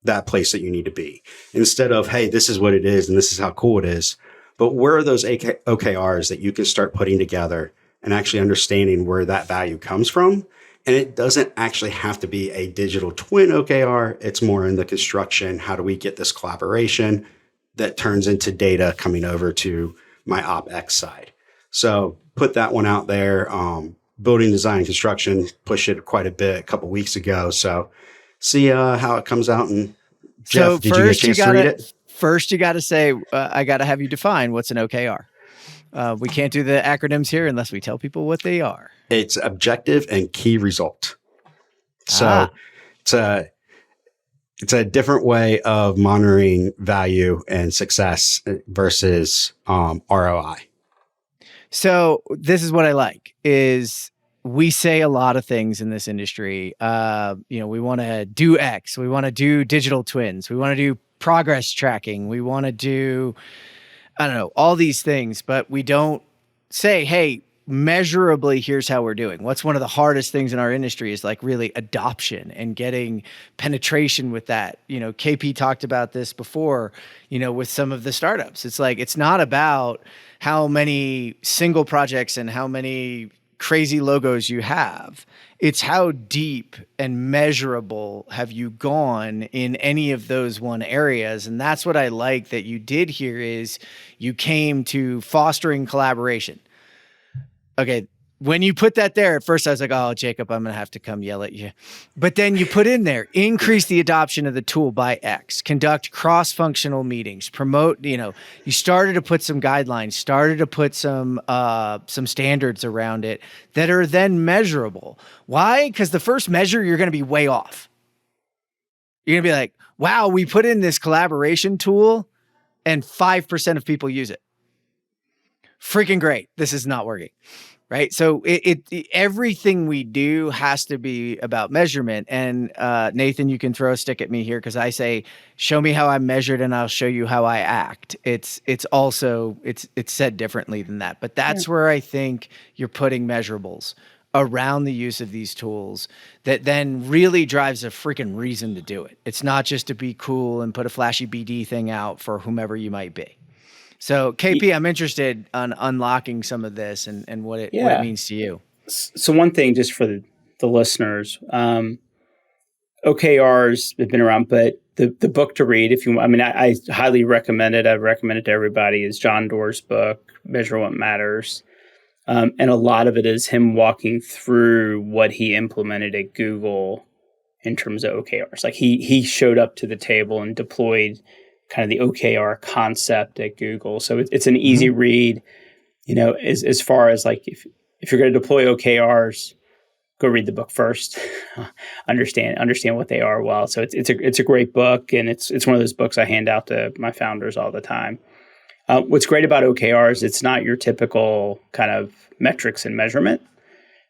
that place that you need to be, instead of, hey, this is what it is and this is how cool it is. But where are those OKRs that you can start putting together and actually understanding where that value comes from? And it doesn't actually have to be a digital twin OKR. It's more in the construction. How do we get this collaboration that turns into data coming over to my OpEx side? So put that one out there. Building design and construction, push it quite a bit a couple weeks ago. So see how it comes out. And Jeff, did you get a chance to read it?
First, you got to say, I got to have you define what's an OKR. We can't do the acronyms here unless we tell people what they are.
It's objective and key result. So it's a different way of monitoring value and success versus ROI.
So this is what I like is we say a lot of things in this industry. We want to do X. We want to do digital twins. We want to do progress tracking. We want to do, I don't know, all these things, but we don't say, hey, measurably, here's how we're doing. What's one of the hardest things in our industry is like really adoption and getting penetration with that. KP talked about this before, with some of the startups. It's like, it's not about how many single projects and how many crazy logos you have. It's how deep and measurable have you gone in any of those one areas. And that's what I like that you did here is you came to fostering collaboration. Okay. When you put that there, at first I was like, oh, Jacob, I'm going to have to come yell at you. But then you put in there, increase the adoption of the tool by X, conduct cross-functional meetings, promote, you started to put some guidelines, started to put some standards around it that are then measurable. Why? Because the first measure, you're going to be way off. You're going to be like, wow, we put in this collaboration tool and 5% of people use it. Freaking great. This is not working. Right. So everything we do has to be about measurement. And Nathan, you can throw a stick at me here because I say, show me how I'm measured and I'll show you how I act. It's said differently than that. But that's where I think you're putting measurables around the use of these tools that then really drives a freaking reason to do it. It's not just to be cool and put a flashy BD thing out for whomever you might be. So KP, I'm interested on unlocking some of this and what it means to you.
So one thing just for the listeners, OKRs have been around, but the book to read, I highly recommend it. I recommend it to everybody, is John Doerr's book, Measure What Matters. And a lot of it is him walking through what he implemented at Google in terms of OKRs. Like he showed up to the table and deployed kind of the OKR concept at Google. So it's an easy read, as far as like, if you're going to deploy OKRs, go read the book first, understand what they are well. So it's a great book. And it's one of those books I hand out to my founders all the time. What's great about OKRs, it's not your typical kind of metrics and measurement.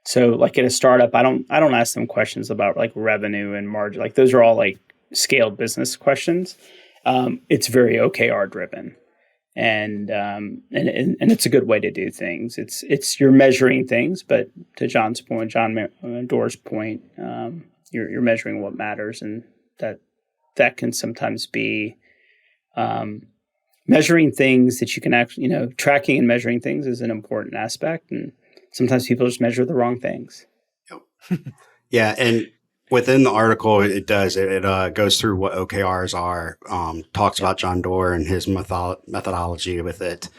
So like at a startup, I don't ask them questions about like revenue and margin. Like those are all like scaled business questions. It's very OKR driven, and it's a good way to do things. It's you're measuring things, but to John Doerr's point, you're measuring what matters, and that can sometimes be measuring things that you can actually, tracking and measuring things is an important aspect, and sometimes people just measure the wrong things.
Yeah, and Within the article, it does. It goes through what OKRs are, talks about John Doerr and his methodology with it.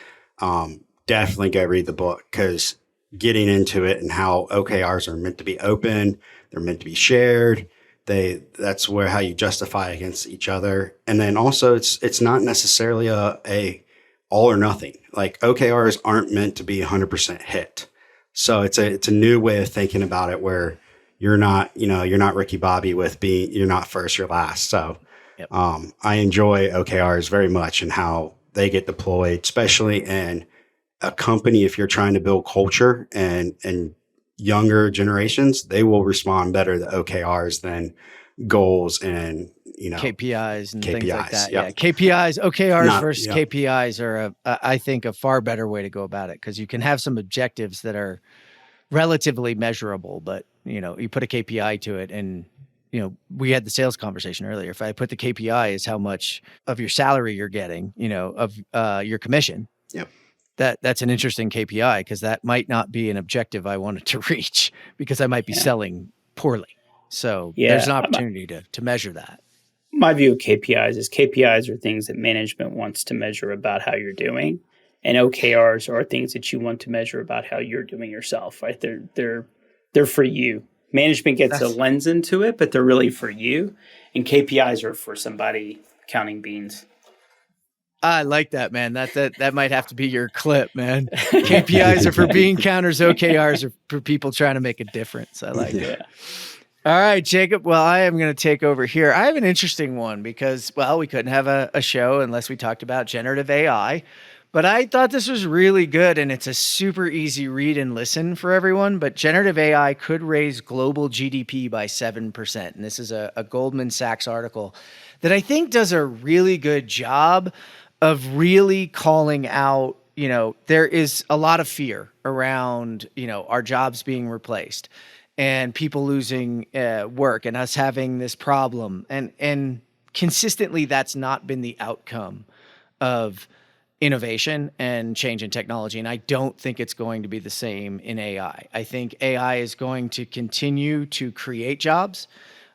Definitely go read the book, because getting into it and how OKRs are meant to be open, they're meant to be shared. That's where how you justify against each other. And then also it's not necessarily a all or nothing. Like OKRs aren't meant to be 100% hit. So it's a new way of thinking about it, where you're not Ricky Bobby with you're not first, you're last. So
Yep.
I enjoy OKRs very much and how they get deployed, especially in a company. If you're trying to build culture and younger generations, they will respond better to OKRs than goals and
KPIs and
KPIs,
things like that.
yep.
Yeah, KPIs, OKRs versus
yep.
KPIs are, I think, a far better way to go about it, because you can have some objectives that are relatively measurable, but you put a KPI to it, and we had the sales conversation earlier. If I put the KPI as how much of your salary you're getting, of your commission.
Yep.
That's an interesting KPI, because that might not be an objective I wanted to reach, because I might be selling poorly. So there's an opportunity to measure that.
My view of KPIs are things that management wants to measure about how you're doing, and OKRs are things that you want to measure about how you're doing yourself. Right? They're for you. Management gets a lens into it, but they're really for you. And KPIs are for somebody counting beans.
I like that, man. That might have to be your clip, man. KPIs are for bean counters. OKRs are for people trying to make a difference. I like it. All right, Jacob. Well, I am going to take over here. I have an interesting one because, well, we couldn't have a show unless we talked about generative AI. But I thought this was really good, and it's a super easy read and listen for everyone. But generative AI could raise global GDP by 7%. And this is a Goldman Sachs article that I think does a really good job of really calling out, there is a lot of fear around, our jobs being replaced and people losing work and us having this problem. And consistently, that's not been the outcome of innovation and change in technology. And I don't think it's going to be the same in AI. I think AI is going to continue to create jobs.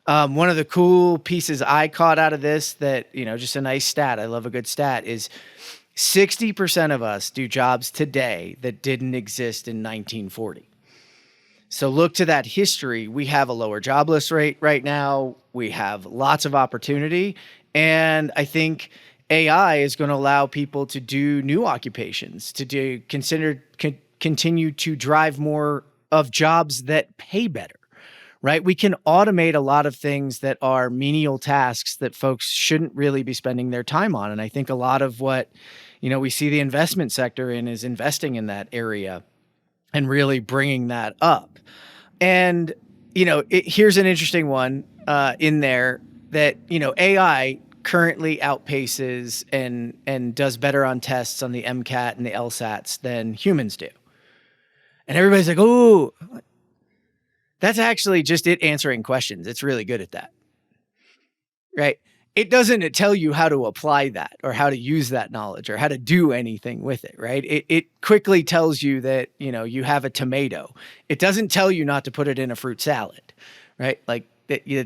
One of the cool pieces I caught out of this that, just a nice stat, I love a good stat, is 60% of us do jobs today that didn't exist in 1940. So look to that history. We have a lower jobless rate right now. We have lots of opportunity. And I think AI is going to allow people to do new occupations, to continue to drive more of jobs that pay better, right? We can automate a lot of things that are menial tasks that folks shouldn't really be spending their time on. And I think a lot of what, we see the investment sector in is investing in that area and really bringing that up. And, here's an interesting one in there that, AI currently outpaces and does better on tests on the MCAT and the LSATs than humans do. And everybody's like, oh, that's actually just it answering questions. It's really good at that, right? It doesn't tell you how to apply that or how to use that knowledge or how to do anything with it, right? It quickly tells you that, you have a tomato. It doesn't tell you not to put it in a fruit salad, right? Like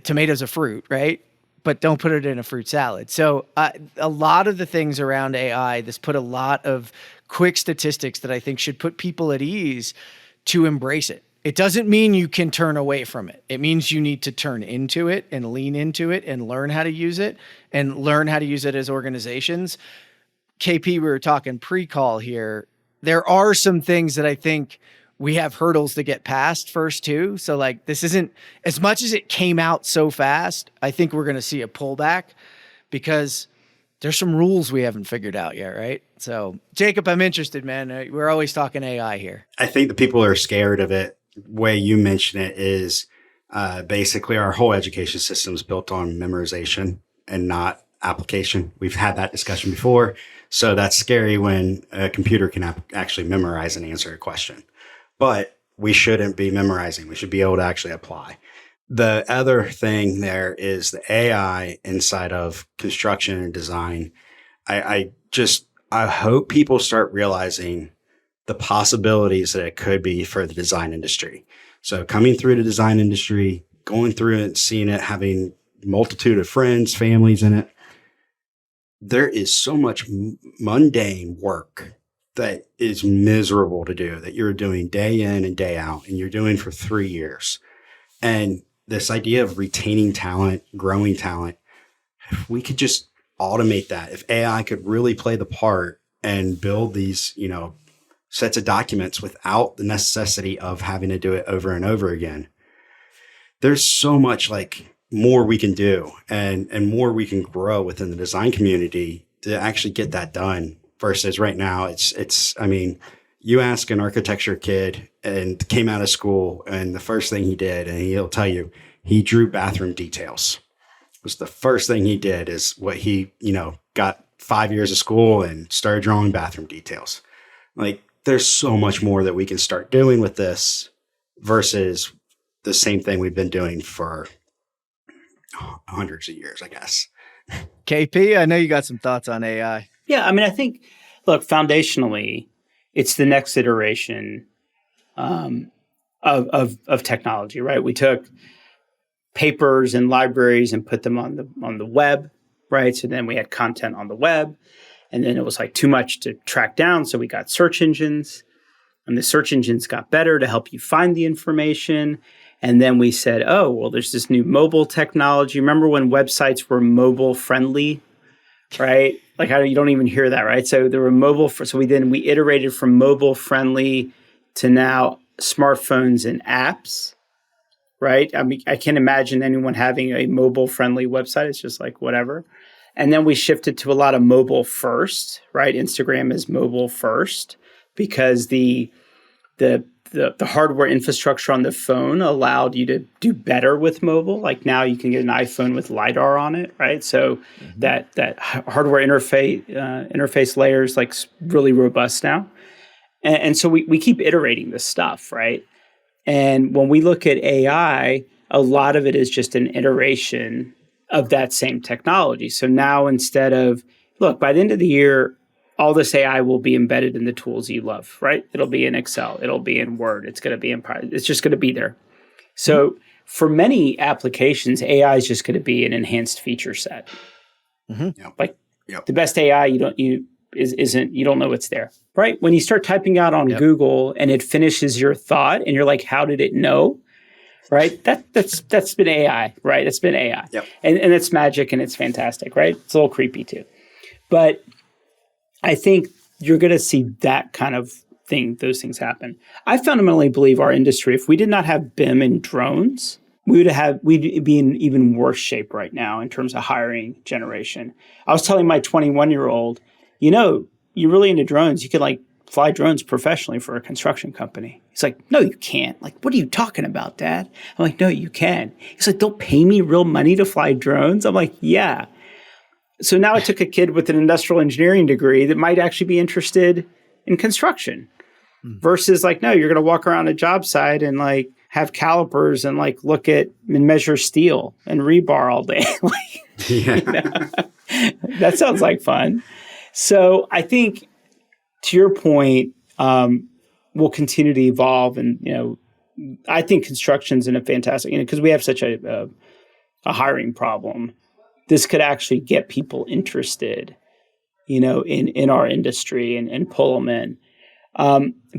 tomato's a fruit, right? But don't put it in a fruit salad. So a lot of the things around AI, this put a lot of quick statistics that I think should put people at ease to embrace it. It doesn't mean you can turn away from it. It means you need to turn into it and lean into it and learn how to use it and learn how to use it as organizations. KP, we were talking pre-call here. There are some things that I think we have hurdles to get past first too. So like this isn't as much as it came out so fast. I think we're going to see a pullback because there's some rules we haven't figured out yet, right? So Jacob, I'm interested, man. We're always talking AI here.
I think the people are scared of it. Way you mention it is basically our whole education system is built on memorization and not application. We've had that discussion before. So that's scary when a computer can actually memorize and answer a question. But we shouldn't be memorizing. We should be able to actually apply. The other thing there is the AI inside of construction and design. I hope people start realizing the possibilities that it could be for the design industry. So coming through the design industry, going through it and seeing it, having multitude of friends, families in it, there is so much mundane work that is miserable to do that you're doing day in and day out, and you're doing for 3 years. And this idea of retaining talent, growing talent, if we could just automate that, if AI could really play the part and build these, sets of documents without the necessity of having to do it over and over again, there's so much more we can do and more we can grow within the design community to actually get that done. Versus right now, it's you ask an architecture kid and came out of school, and the first thing he did, and he'll tell you, he drew bathroom details. It was the first thing he did, is what he, got 5 years of school and started drawing bathroom details. There's so much more that we can start doing with this versus the same thing we've been doing for hundreds of years, I guess.
KP, I know you got some thoughts on AI.
Yeah, I think, look, foundationally, it's the next iteration of technology, right? We took papers and libraries and put them on the web, right? So then we had content on the web, and then it was too much to track down. So we got search engines, and the search engines got better to help you find the information. And then we said, oh, well, there's this new mobile technology. Remember when websites were mobile friendly, right? You don't even hear that, right? So there were mobile. So we iterated from mobile friendly to now smartphones and apps, right? I can't imagine anyone having a mobile friendly website. It's just whatever. And then we shifted to a lot of mobile first, right? Instagram is mobile first because the hardware infrastructure on the phone allowed you to do better with mobile. Now you can get an iPhone with LiDAR on it, right? So that hardware interface layer is really robust now. And so we keep iterating this stuff, right? And when we look at AI, a lot of it is just an iteration of that same technology. So now instead of, look, by the end of the year, all this AI will be embedded in the tools you love, right? It'll be in Excel. It'll be in Word. It's going to be in It's just going to be there. So for many applications, AI is just going to be an enhanced feature set. The best AI you don't know it's there, right? When you start typing out on Google and it finishes your thought and you're like, how did it know? Right? That's been AI, right? That's been AI.
Yep.
And it's magic and it's fantastic, right? It's a little creepy too. But I think you're going to see that kind of thing, those things happen. I fundamentally believe our industry, if we did not have BIM and drones, we'd be in even worse shape right now in terms of hiring generation. I was telling my 21-year-old, you're really into drones. You could fly drones professionally for a construction company. He's like, no, you can't. What are you talking about, Dad? I'm like, no, you can. He's like, they'll pay me real money to fly drones? I'm like, yeah. So now I took a kid with an industrial engineering degree that might actually be interested in construction versus no, you're going to walk around a job site and have calipers and look at and measure steel and rebar all day. That sounds like fun. So I think to your point, we'll continue to evolve. And, I think construction's in a fantastic, because we have such a hiring problem. This could actually get people interested, in our industry and pull them in.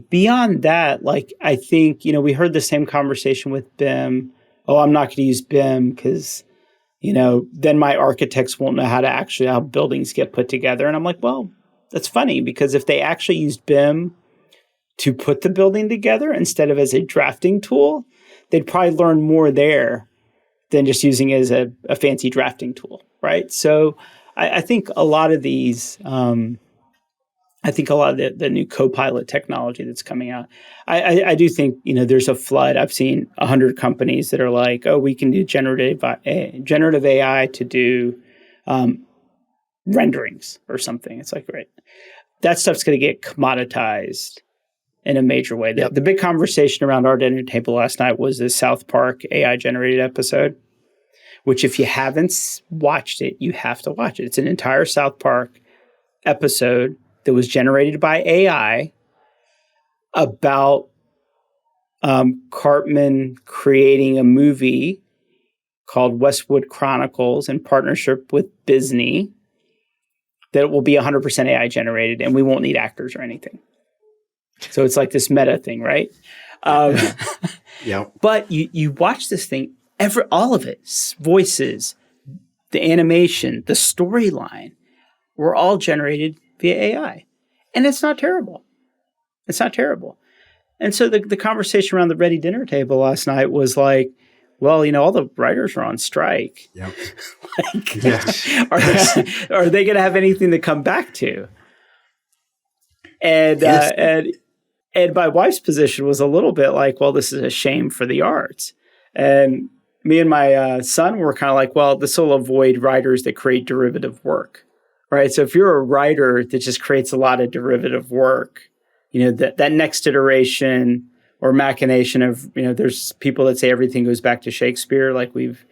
Beyond that, I think, we heard the same conversation with BIM. Oh, I'm not going to use BIM because, then my architects won't know how buildings get put together. And I'm like, well, that's funny because if they actually used BIM to put the building together instead of as a drafting tool, they'd probably learn more there than just using it as a fancy drafting tool, right? So I think a lot of these, the new Copilot technology that's coming out, I do think, there's a flood. I've seen 100 companies that are like, oh, we can do generative AI to do renderings or something. It's great. That stuff's going to get commoditized in a major way. The big conversation around our dinner table last night was the South Park AI generated episode, which if you haven't watched it, you have to watch it. It's an entire South Park episode that was generated by AI about Cartman creating a movie called Westwood Chronicles in partnership with Disney that will be 100% AI generated, and we won't need actors or anything. So it's like this meta thing, right?
Yep.
But you watch this thing, all of it, voices, the animation, the storyline, were all generated via AI. And it's not terrible. It's not terrible. And so the conversation around the Reddy dinner table last night was like, well, all the writers are on strike.
Yep.
Are they going to have anything to come back to? And my wife's position was a little bit like, well, this is a shame for the arts. And me and my son were kind of like, well, this will avoid writers that create derivative work, right? So if you're a writer that just creates a lot of derivative work, that next iteration or machination of, there's people that say everything goes back to Shakespeare. Like we've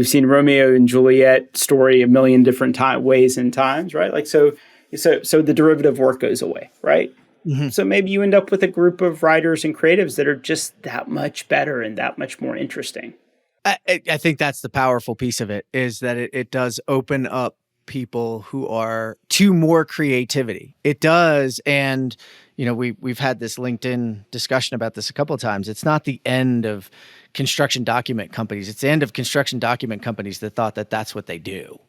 seen Romeo and Juliet story a million different ways and times, right? Like, so the derivative work goes away, right? Mm-hmm. So maybe you end up with a group of writers and creatives that are just that much better and that much more interesting.
I think that's the powerful piece of it, is that it does open up people who are to more creativity. It does. And, we've had this LinkedIn discussion about this a couple of times. It's not the end of construction document companies. It's the end of construction document companies that thought that that's what they do.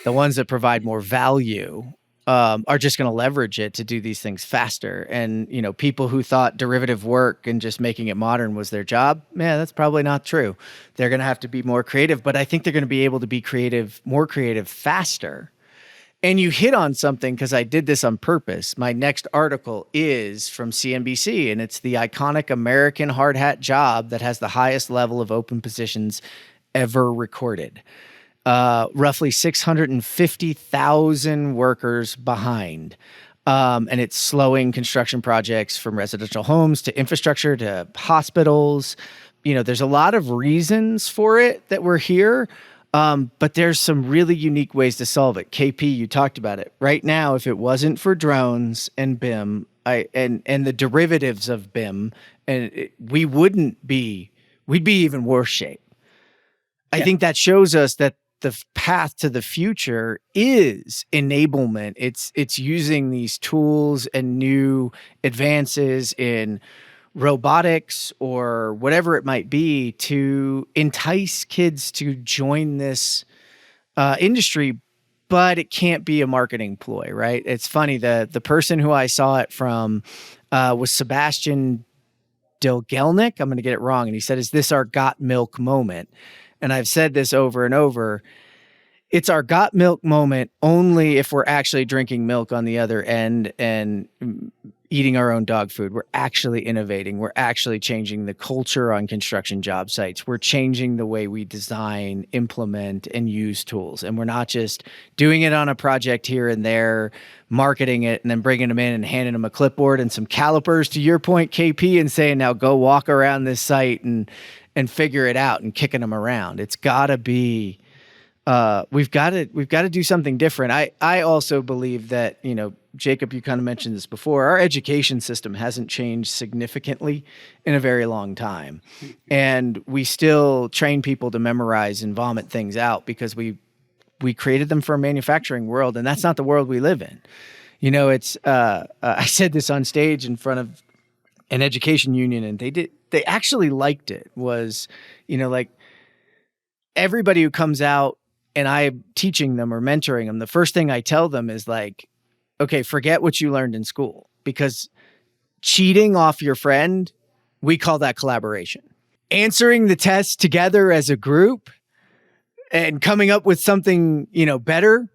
The ones that provide more value are just going to leverage it to do these things faster. And, people who thought derivative work and just making it modern was their job, man, that's probably not true. They're going to have to be more creative, but I think they're going to be able to be more creative faster. And you hit on something, because I did this on purpose. My next article is from CNBC, and it's the iconic American hard hat job that has the highest level of open positions ever recorded. Roughly 650,000 workers behind. And it's slowing construction projects from residential homes to infrastructure to hospitals. There's a lot of reasons for it that we're here. But there's some really unique ways to solve it. KP, you talked about it. Right now, if it wasn't for drones and BIM, and the derivatives of BIM, we'd be even worse shape. I think that shows us that the path to the future is enablement. It's using these tools and new advances in robotics or whatever it might be to entice kids to join this industry, but it can't be a marketing ploy, right? It's funny, the person who I saw it from was Sebastian Dilgelnik. I'm going to get it wrong. And he said, is this our got milk moment? And I've said this over and over. It's our got milk moment only if we're actually drinking milk on the other end and eating our own dog food. We're actually innovating. We're actually changing the culture on construction job sites. We're changing the way we design, implement, and use tools. And we're not just doing it on a project here and there, marketing it, and then bringing them in and handing them a clipboard and some calipers, to your point, KP, and saying, now go walk around this site and figure it out, and kicking them around. It's got to be, we've got to do something different. I also believe that, Jacob, you kind of mentioned this before, our education system hasn't changed significantly in a very long time. And we still train people to memorize and vomit things out because we created them for a manufacturing world, and that's not the world we live in. It's, I said this on stage in front of an education union, and they actually liked it. Was, like, everybody who comes out and I'm teaching them or mentoring them, the first thing I tell them is like, okay, forget what you learned in school, because cheating off your friend, we call that collaboration. Answering the test together as a group and coming up with something, better,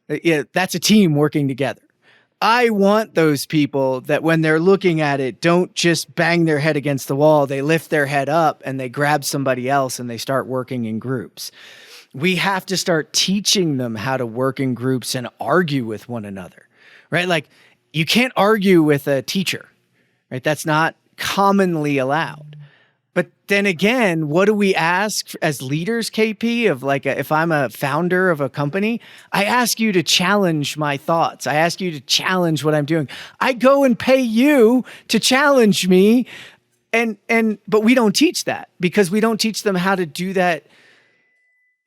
that's a team working together. I want those people that when they're looking at it, don't just bang their head against the wall. They lift their head up and they grab somebody else and they start working in groups. We have to start teaching them how to work in groups and argue with one another, right? Like, you can't argue with a teacher, right? That's not commonly allowed. But then again, what do we ask as leaders, KP, of like, if I'm a founder of a company, I ask you to challenge my thoughts. I ask you to challenge what I'm doing. I go and pay you to challenge me. But we don't teach that, because we don't teach them how to do that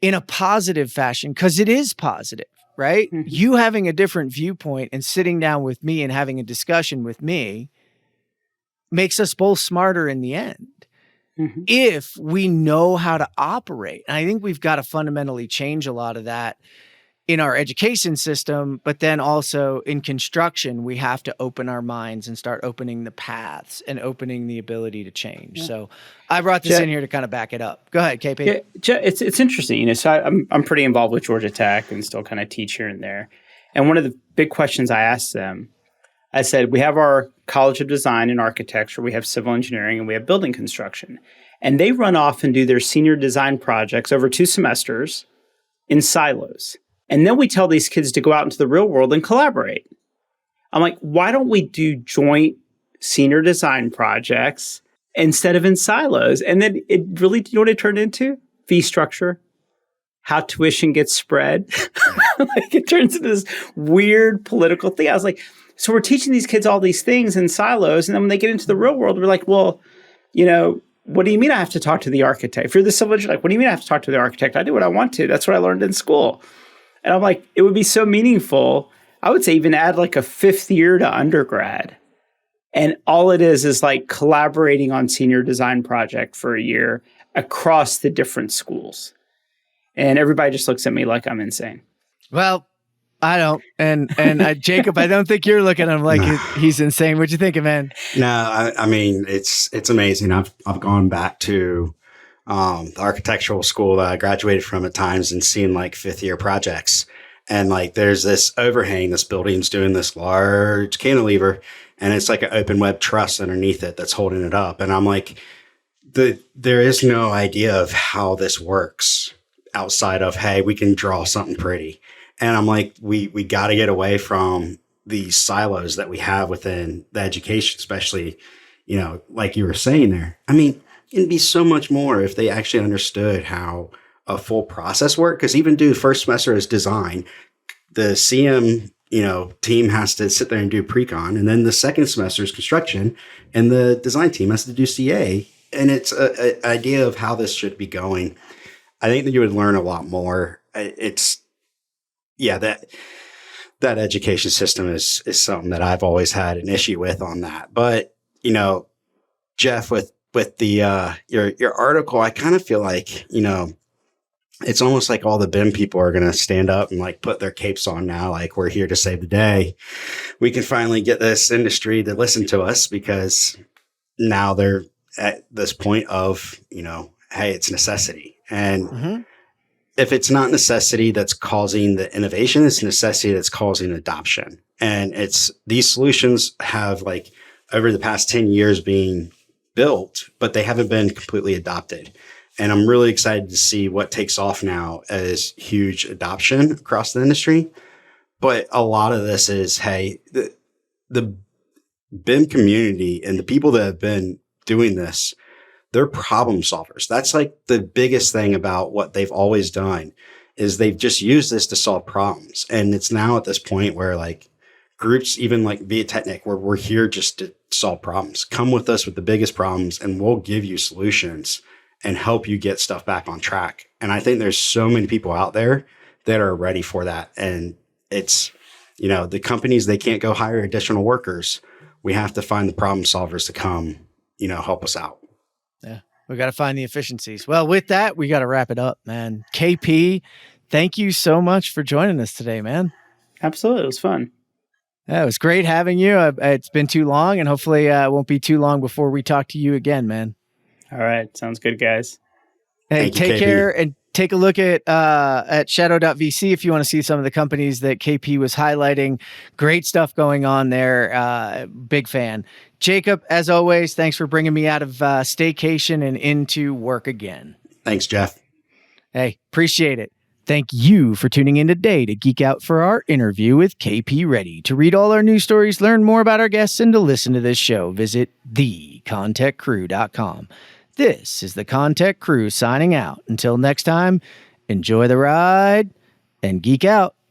in a positive fashion, because it is positive, right?
Mhm.
You having a different viewpoint and sitting down with me and having a discussion with me makes us both smarter in the end.
Mhm.
If we know how to operate. And I think we've got to fundamentally change a lot of that in our education system, but then also in construction, we have to open our minds and start opening the paths and opening the ability to change.
Yeah.
So I brought this
Jeff-
in here to kind of back it up. Go ahead, KP.
Yeah, it's interesting. So I'm pretty involved with Georgia Tech and still kind of teach here and there. And one of the big questions I asked them, I said, we have our College of Design and Architecture, we have civil engineering, and we have building construction. And they run off and do their senior design projects over 2 semesters in silos. And then we tell these kids to go out into the real world and collaborate. I'm like, why don't we do joint senior design projects instead of in silos? And then it really, you know what it turned into? Fee structure, how tuition gets spread. Like it turns into this weird political thing. I was like, so we're teaching these kids all these things in silos. And then when they get into the real world, we're like, well, what do you mean I have to talk to the architect? If you're the civil engineer, like, what do you mean I have to talk to the architect? I do what I want to. That's what I learned in school. And I'm like, it would be so meaningful. I would say even add like a 5th year to undergrad. And all it is like collaborating on senior design project for a year across the different schools. And everybody just looks at me like I'm insane.
Well, I don't. And Jacob, I don't think you're looking at him like he's insane. What'd you think, man?
No, I mean, it's amazing. I've gone back to the architectural school that I graduated from at times and seen like 5th year projects. And like there's this overhang, this building's doing this large cantilever, and it's like an open web truss underneath it that's holding it up. And I'm like, there is no idea of how this works outside of, hey, we can draw something pretty. And I'm like, we got to get away from these silos that we have within the education, especially, like you were saying there. I mean, it'd be so much more if they actually understood how a full process worked. Because even do first semester as design, the CM, team has to sit there and do pre-con. And then the second semester is construction, and the design team has to do CA. And it's an idea of how this should be going. I think that you would learn a lot more. That education system is something that I've always had an issue with on that. But, Jeff, with the your article, I kind of feel like, it's almost like all the BIM people are going to stand up and like put their capes on now. Like, we're here to save the day. We can finally get this industry to listen to us, because now they're at this point of, hey, it's necessity. And if it's not necessity that's causing the innovation, it's necessity that's causing adoption. And these solutions have like over the past 10 years being built, but they haven't been completely adopted. And I'm really excited to see what takes off now as huge adoption across the industry. But a lot of this is, hey, the BIM community and the people that have been doing this, they're problem solvers. That's like the biggest thing about what they've always done, is they've just used this to solve problems. And it's now at this point where like groups, even like via Technic, where we're here just to solve problems. Come with us with the biggest problems and we'll give you solutions and help you get stuff back on track. And I think there's so many people out there that are ready for that. And it's, the companies, they can't go hire additional workers. We have to find the problem solvers to come, help us out.
Yeah. We got to find the efficiencies. Well, with that, we got to wrap it up, man. KP, thank you so much for joining us today, man.
Absolutely. It was fun.
Yeah, it was great having you. It's been too long, and hopefully it won't be too long before we talk to you again, man.
All right. Sounds good, guys.
Hey, take care, and take a look at shadow.vc if you want to see some of the companies that KP was highlighting. Great stuff going on there. Big fan. Jacob, as always, thanks for bringing me out of staycation and into work again.
Thanks, Jeff.
Hey, appreciate it. Thank you for tuning in today to geek out for our interview with KP Reddy. To read all our news stories, learn more about our guests, and to listen to this show, visit thecontechcrew.com. This is the ConTech Crew signing out. Until next time, enjoy the ride and geek out.